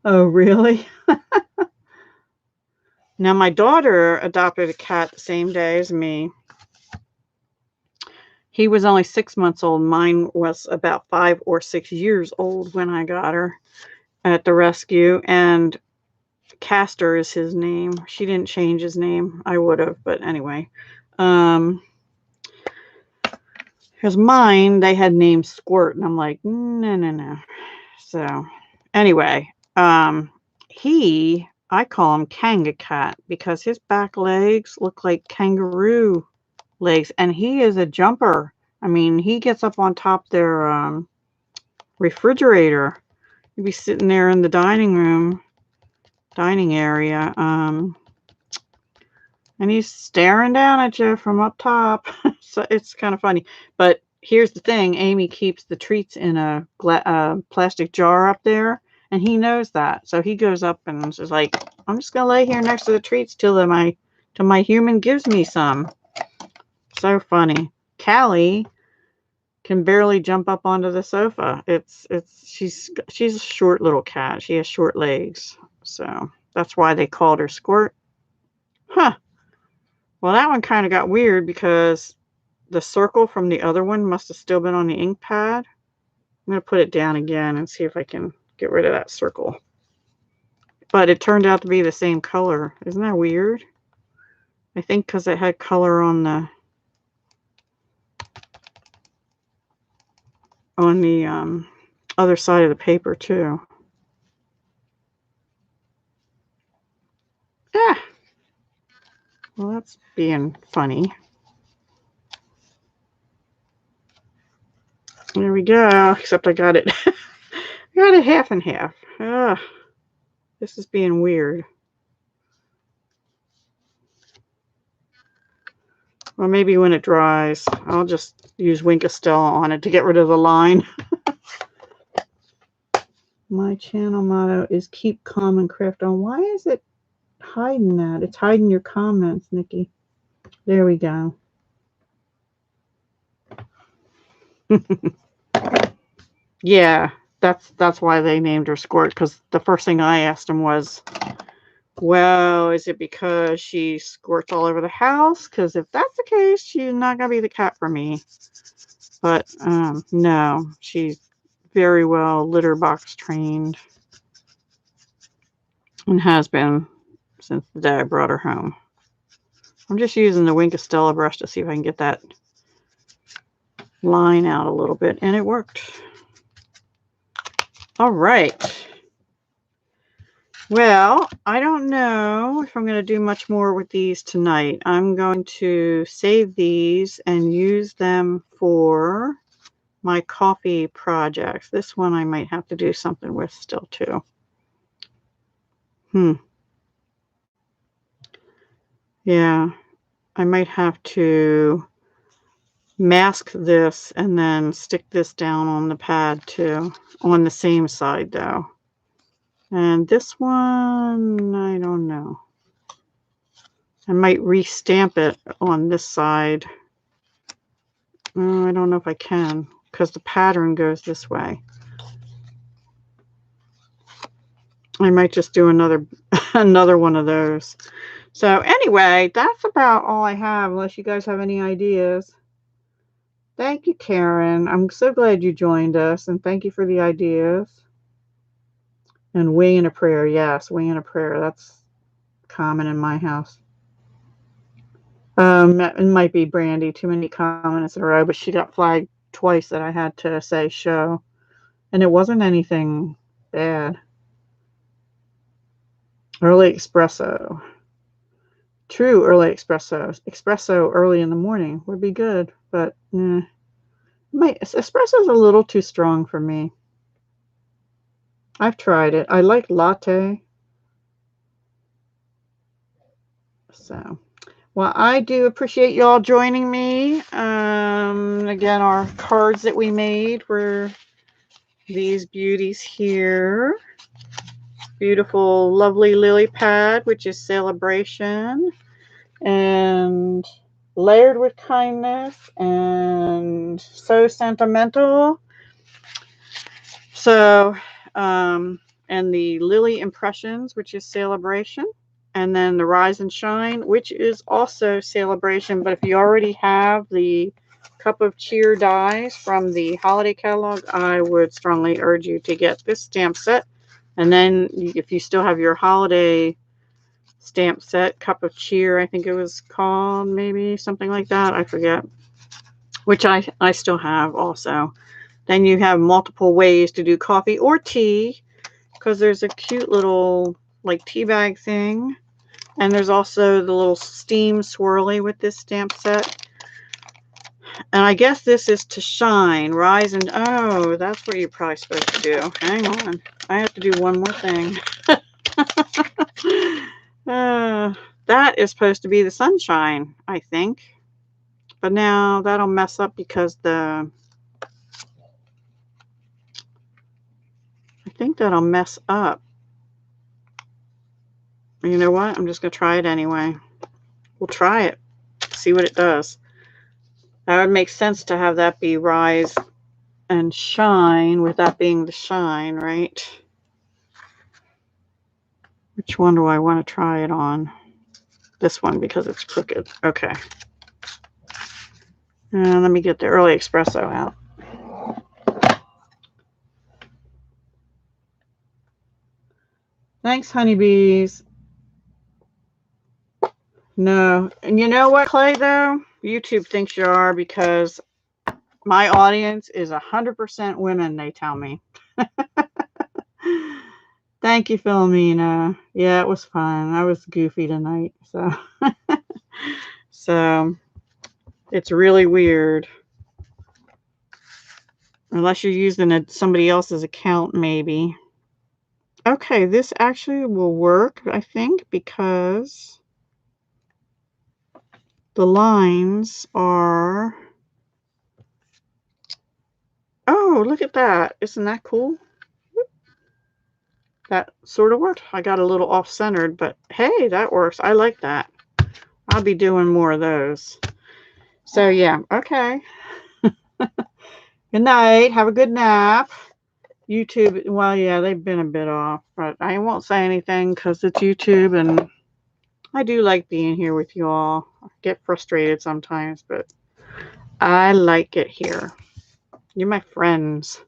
Oh, really? Now, my daughter adopted a cat the same day as me. He was only 6 months old. Mine was about 5 or 6 years old when I got her at the rescue, and Castor is his name. She didn't change his name. I would have, but anyway. Because mine, they had named Squirt, and I'm like, no. So, anyway, I call him Kanga Cat because his back legs look like kangaroo legs, and he is a jumper. I mean, he gets up on top their refrigerator. He'd be sitting there in the dining area, and he's staring down at you from up top. So it's kind of funny. But here's the thing: Amy keeps the treats in a plastic jar up there, and he knows that. So he goes up and is like, "I'm just gonna lay here next to the treats till my human gives me some." So funny. Callie can barely jump up onto the sofa. She's a short little cat. She has short legs, so that's why they called her Squirt. Huh. Well, that one kind of got weird because the circle from the other one must have still been on the ink pad. I'm going to put it down again and see if I can get rid of that circle. But it turned out to be the same color. Isn't that weird? I think because it had color on the other side of the paper too. Ah, well, that's being funny. There we go. Except I got it. I got it half and half. Ugh, this is being weird. Well, maybe when it dries, I'll just use Winkastella on it to get rid of the line. My channel motto is keep calm and craft on. Why is it hiding that? It's hiding your comments, Nikki. There we go. Yeah, that's why they named her Squirt, because the first thing I asked him was, well, is it because she squirts all over the house? Because if that's the case, she's not going to be the cat for me. But no, she's very well litter box trained and has been since the day I brought her home. I'm just using the Winkastella brush to see if I can get that line out a little bit, and it worked. All right. Well, I don't know if I'm going to do much more with these tonight. I'm going to save these and use them for my coffee projects. This one I might have to do something with still too. Yeah, I might have to mask this and then stick this down on the pad too, on the same side though. And this one, I don't know. I might re-stamp it on this side. I don't know if I can because the pattern goes this way. I might just do another one of those. So anyway, that's about all I have, unless you guys have any ideas. Thank you, Karen. I'm so glad you joined us, and thank you for the ideas. And Wing and a Prayer. Yes, Wing and a Prayer. That's common in my house. It might be Brandy. Too many comments in a row, but she got flagged twice that I had to say show. And it wasn't anything bad. Early espresso. True, early espresso. Espresso early in the morning would be good, but espresso is a little too strong for me. I've tried it. I like latte. So, well, I do appreciate y'all joining me. Again, our cards that we made were these beauties here. Beautiful, lovely lily pad, which is Celebration, and Layered with Kindness, and So Sentimental. So, and the Lily Impressions, which is Celebration, and then the Rise and Shine, which is also Celebration. But if you already have the Cup of Cheer dies from the holiday catalog, I would strongly urge you to get this stamp set. And then if you still have your holiday stamp set, Cup of Cheer, I think it was called, maybe something like that, I forget, which I still have also. Then you have multiple ways to do coffee or tea, because there's a cute little like tea bag thing. And there's also the little steam swirly with this stamp set. And I guess this is to shine, rise, and oh, that's what you're probably supposed to do. Hang on. I have to do one more thing. That is supposed to be the sunshine, I think. But now that'll mess up because I think that'll mess up. You know what? I'm just going to try it anyway. We'll try it. See what it does. That would make sense to have that be rise and shine, with that being the shine, right? Which one do I want to try it on? This one, because it's crooked. Okay. And let me get the early espresso out. Thanks, honeybees. No. And you know what, Clay, though? YouTube thinks you are, because my audience is 100% women, they tell me. Thank you, Philomena. Yeah, it was fun. I was goofy tonight. So it's really weird. Unless you're using somebody else's account, maybe. Okay, this actually will work, I think, because the lines are... Oh, look at that. Isn't that cool? That sort of worked. I got a little off-centered, but hey, that works. I like that. I'll be doing more of those. So, yeah. Okay. Good night. Have a good nap. YouTube, well, yeah, they've been a bit off, but I won't say anything because it's YouTube, and I do like being here with you all. I get frustrated sometimes, but I like it here. You're my friends.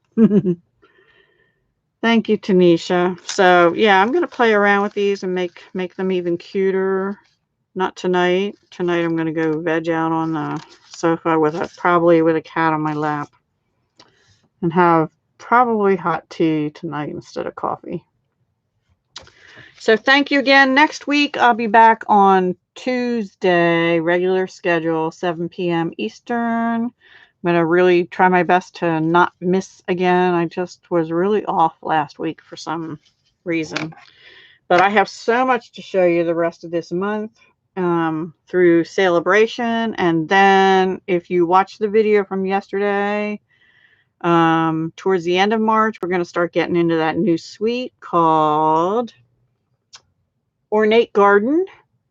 Thank you, Tanisha. So, yeah, I'm going to play around with these and make them even cuter. Not tonight. Tonight I'm going to go veg out on the sofa probably with a cat on my lap, and have probably hot tea tonight instead of coffee. So thank you again. Next week I'll be back on Tuesday, regular schedule, 7 p.m. Eastern. I'm going to really try my best to not miss again. I just was really off last week for some reason. But I have so much to show you the rest of this month through Celebration. And then if you watch the video from yesterday, towards the end of March, we're going to start getting into that new suite called Ornate Garden,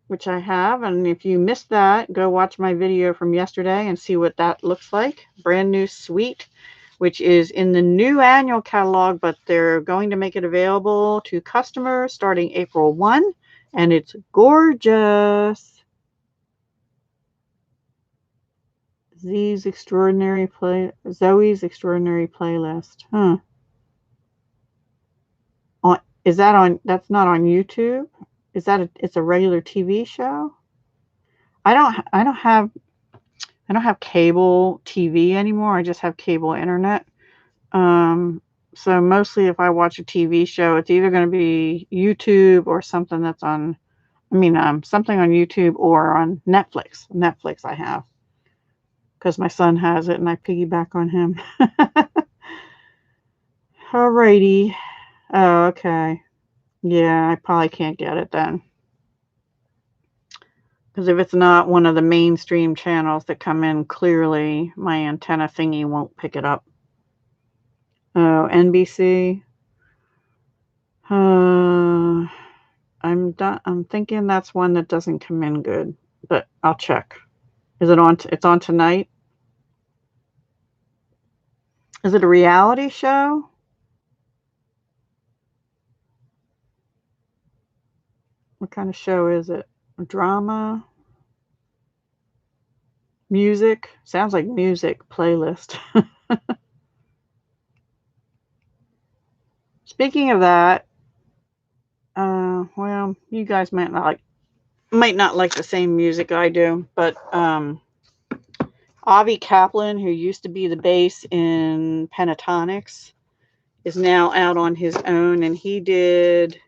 which I have. And if you missed that, go watch my video from yesterday and see what that looks like. Brand new suite, which is in the new annual catalog, but they're going to make it available to customers starting April 1, and it's gorgeous. Zoe's Extraordinary Playlist. Huh. Is that on, that's not on YouTube? Is that it's a regular TV show? I don't have cable TV anymore. I just have cable internet. Um, so mostly if I watch a TV show, it's either going to be YouTube or something that's on, something on YouTube or on Netflix. Netflix I have because my son has it and I piggyback on him. Alrighty. Oh, okay. Yeah, I probably can't get it then. Because if it's not one of the mainstream channels that come in, clearly my antenna thingy won't pick it up. Oh, NBC. I'm thinking that's one that doesn't come in good, but I'll check. Is it on? It's on tonight. Is it a reality show? What kind of show is it? A drama? Music? Sounds like music playlist. Speaking of that, well, you guys might not like the same music I do, but Avi Kaplan, who used to be the bass in Pentatonics, is now out on his own, and he did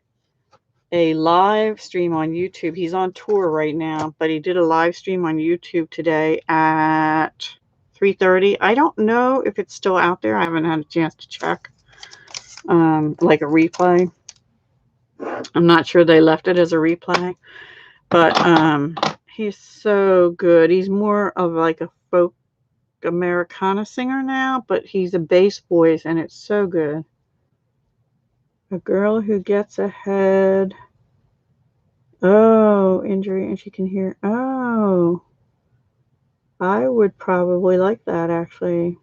a live stream on YouTube. He's on tour right now, but he did a live stream on YouTube today at 3:30. I don't know if it's still out there. I haven't had a chance to check. Like a replay. I'm not sure they left it as a replay, but he's so good. He's more of like a folk Americana singer now, but he's a bass voice and it's so good. A girl who gets ahead. Oh, injury, and she can hear. Oh, I would probably like that actually,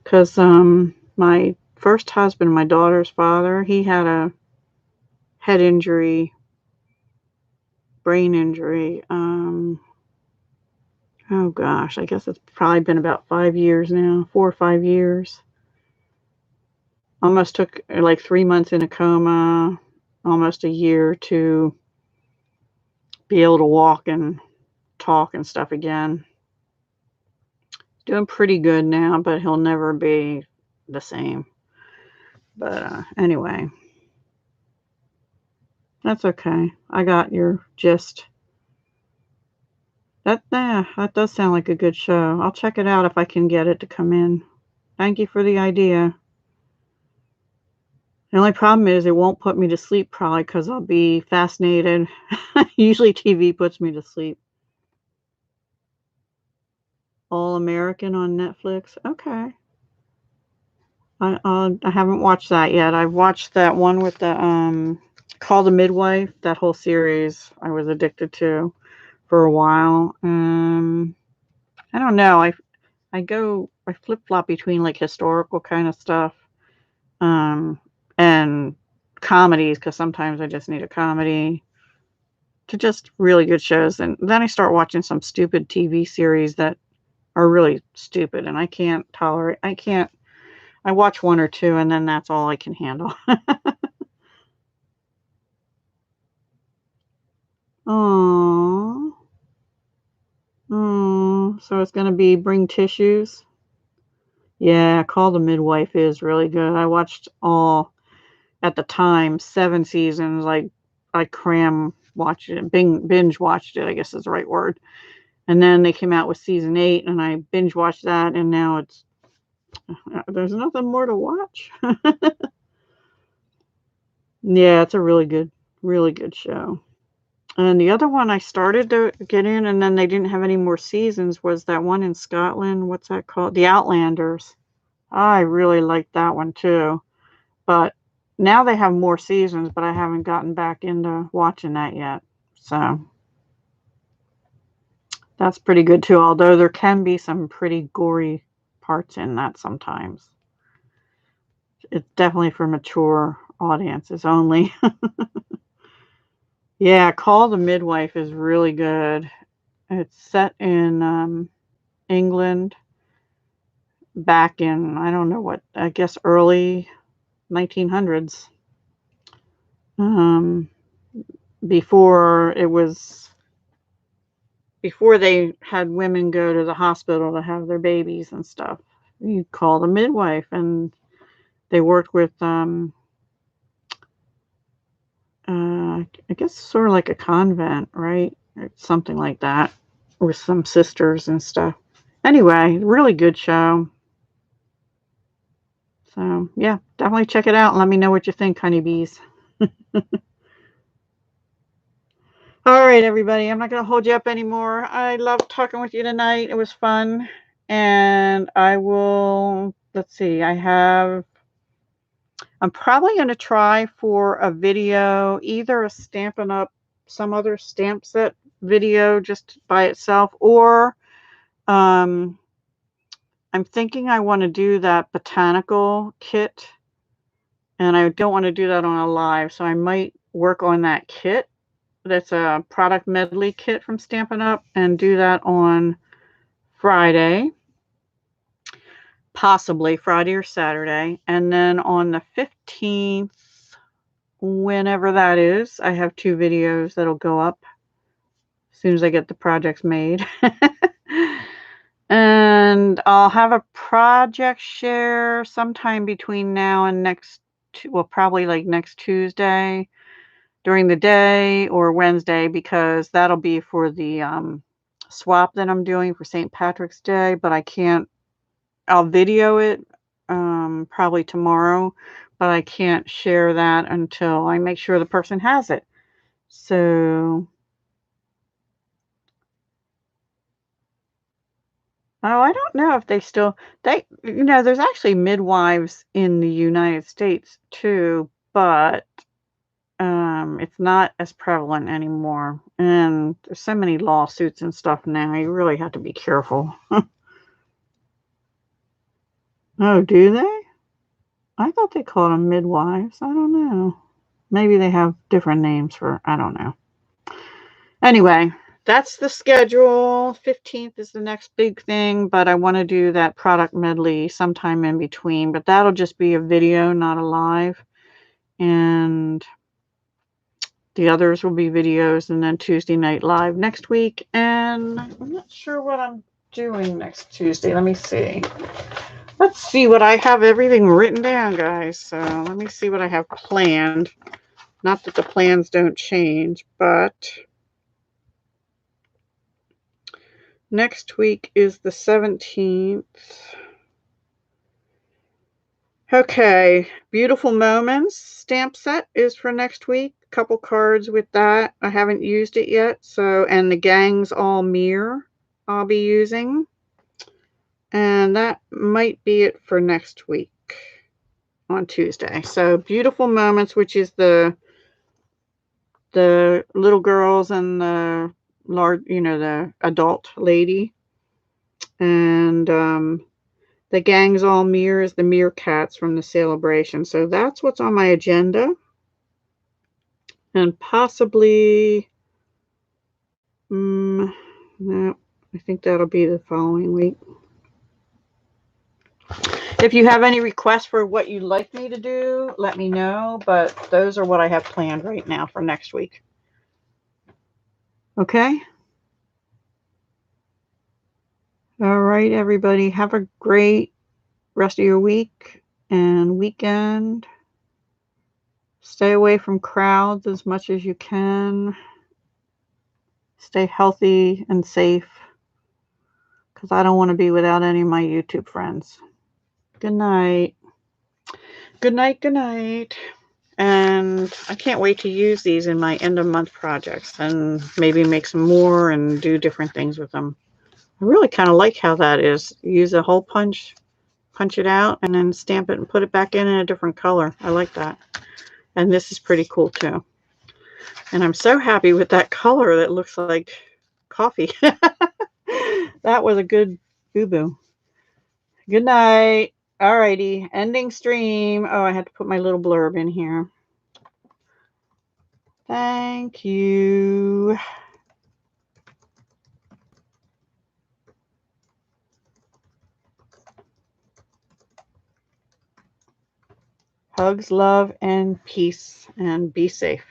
because my first husband, my daughter's father, he had a head injury, brain injury. Oh gosh, I guess it's probably been about 5 years now, 4 or 5 years. Almost took like 3 months in a coma, almost a year to be able to walk and talk and stuff again. Doing pretty good now, but he'll never be the same. But anyway, that's okay. I got your gist. That does sound like a good show. I'll check it out if I can get it to come in. Thank you for the idea. The only problem is it won't put me to sleep probably because I'll be fascinated. Usually TV puts me to sleep. All American on Netflix. Okay. I haven't watched that yet. I've watched that one with the Call the Midwife. That whole series I was addicted to for a while. I don't know. I flip flop between like historical kind of stuff, and comedies because sometimes I just need a comedy, to just really good shows, and then I start watching some stupid TV series that are really stupid, and I can't tolerate. I watch one or two, and then that's all I can handle. Oh, so it's gonna be Bring Tissues. Yeah, Call the Midwife is really good. I watched all, at the time, 7 seasons. I cram watched it, binge watched it, I guess is the right word. And then they came out with season 8, and I binge watched that, and now it's there's nothing more to watch. Yeah, it's a really good show. And the other one I started to get in, and then they didn't have any more seasons, was that one in Scotland. What's that called? The Outlanders. I really liked that one too. But now they have more seasons, but I haven't gotten back into watching that yet. So that's pretty good too, although there can be some pretty gory parts in that sometimes. It's definitely for mature audiences only. Yeah, Call the Midwife is really good. It's set in England back in, I don't know what, I guess early 1900s. before before they had women go to the hospital to have their babies and stuff. You called a midwife, and they worked with, I guess sort of like a convent, right? Or something like that, with some sisters and stuff. Anyway, really good show. So, yeah, definitely check it out and let me know what you think, honeybees. All right, everybody, I'm not going to hold you up anymore. I love talking with you tonight. It was fun. And I will, let's see, I'm probably going to try for a video, either a Stampin' Up! Some other stamp set video just by itself, or I'm thinking I want to do that botanical kit, and I don't want to do that on a live, so I might work on that kit. That's a product medley kit from Stampin' Up! And do that on Friday, possibly Friday or Saturday. And then on the 15th, whenever that is, I have 2 videos that'll go up as soon as I get the projects made. And I'll have a project share sometime between now and probably like next Tuesday during the day, or Wednesday, because that'll be for the swap that I'm doing for St. Patrick's Day, but I'll video it probably tomorrow, but I can't share that until I make sure the person has it. So, I don't know if there's actually midwives in the United States too, but it's not as prevalent anymore. And there's so many lawsuits and stuff now. You really have to be careful. Oh, do they? I thought they called them midwives. I don't know. Maybe they have different names I don't know. Anyway, that's the schedule. 15th is the next big thing, but I want to do that product medley sometime in between. But that'll just be a video, not a live. And the others will be videos, and then Tuesday night live next week. And I'm not sure what I'm doing next Tuesday. Let me see. Let's see what I have everything written down, guys. So let me see what I have planned. Not that the plans don't change, but next week is the 17th. Okay, Beautiful Moments stamp set is for next week. A couple cards with that. I haven't used it yet. So, and the Gang's All Mirror I'll be using. And that might be it for next week on Tuesday. So Beautiful Moments, which is the little girls and the large, the adult lady. And the Gang's All Mirror is the meerkats from the celebration. So that's what's on my agenda. And possibly, no, I think that'll be the following week. If you have any requests for what you'd like me to do, let me know. But those are what I have planned right now for next week. Okay? All right, everybody. Have a great rest of your week and weekend. Stay away from crowds as much as you can. Stay healthy and safe, because I don't want to be without any of my YouTube friends. Good night. Good night, good night. And I can't wait to use these in my end of month projects and maybe make some more and do different things with them. I really kind of like how that is. Use a hole punch it out, and then stamp it and put it back in a different color. I like that. And this is pretty cool too. And I'm so happy with that color that looks like coffee. That was a good boo-boo. Good night. Alrighty, ending stream. Oh, I had to put my little blurb in here. Thank you. Hugs, love, and peace, and be safe.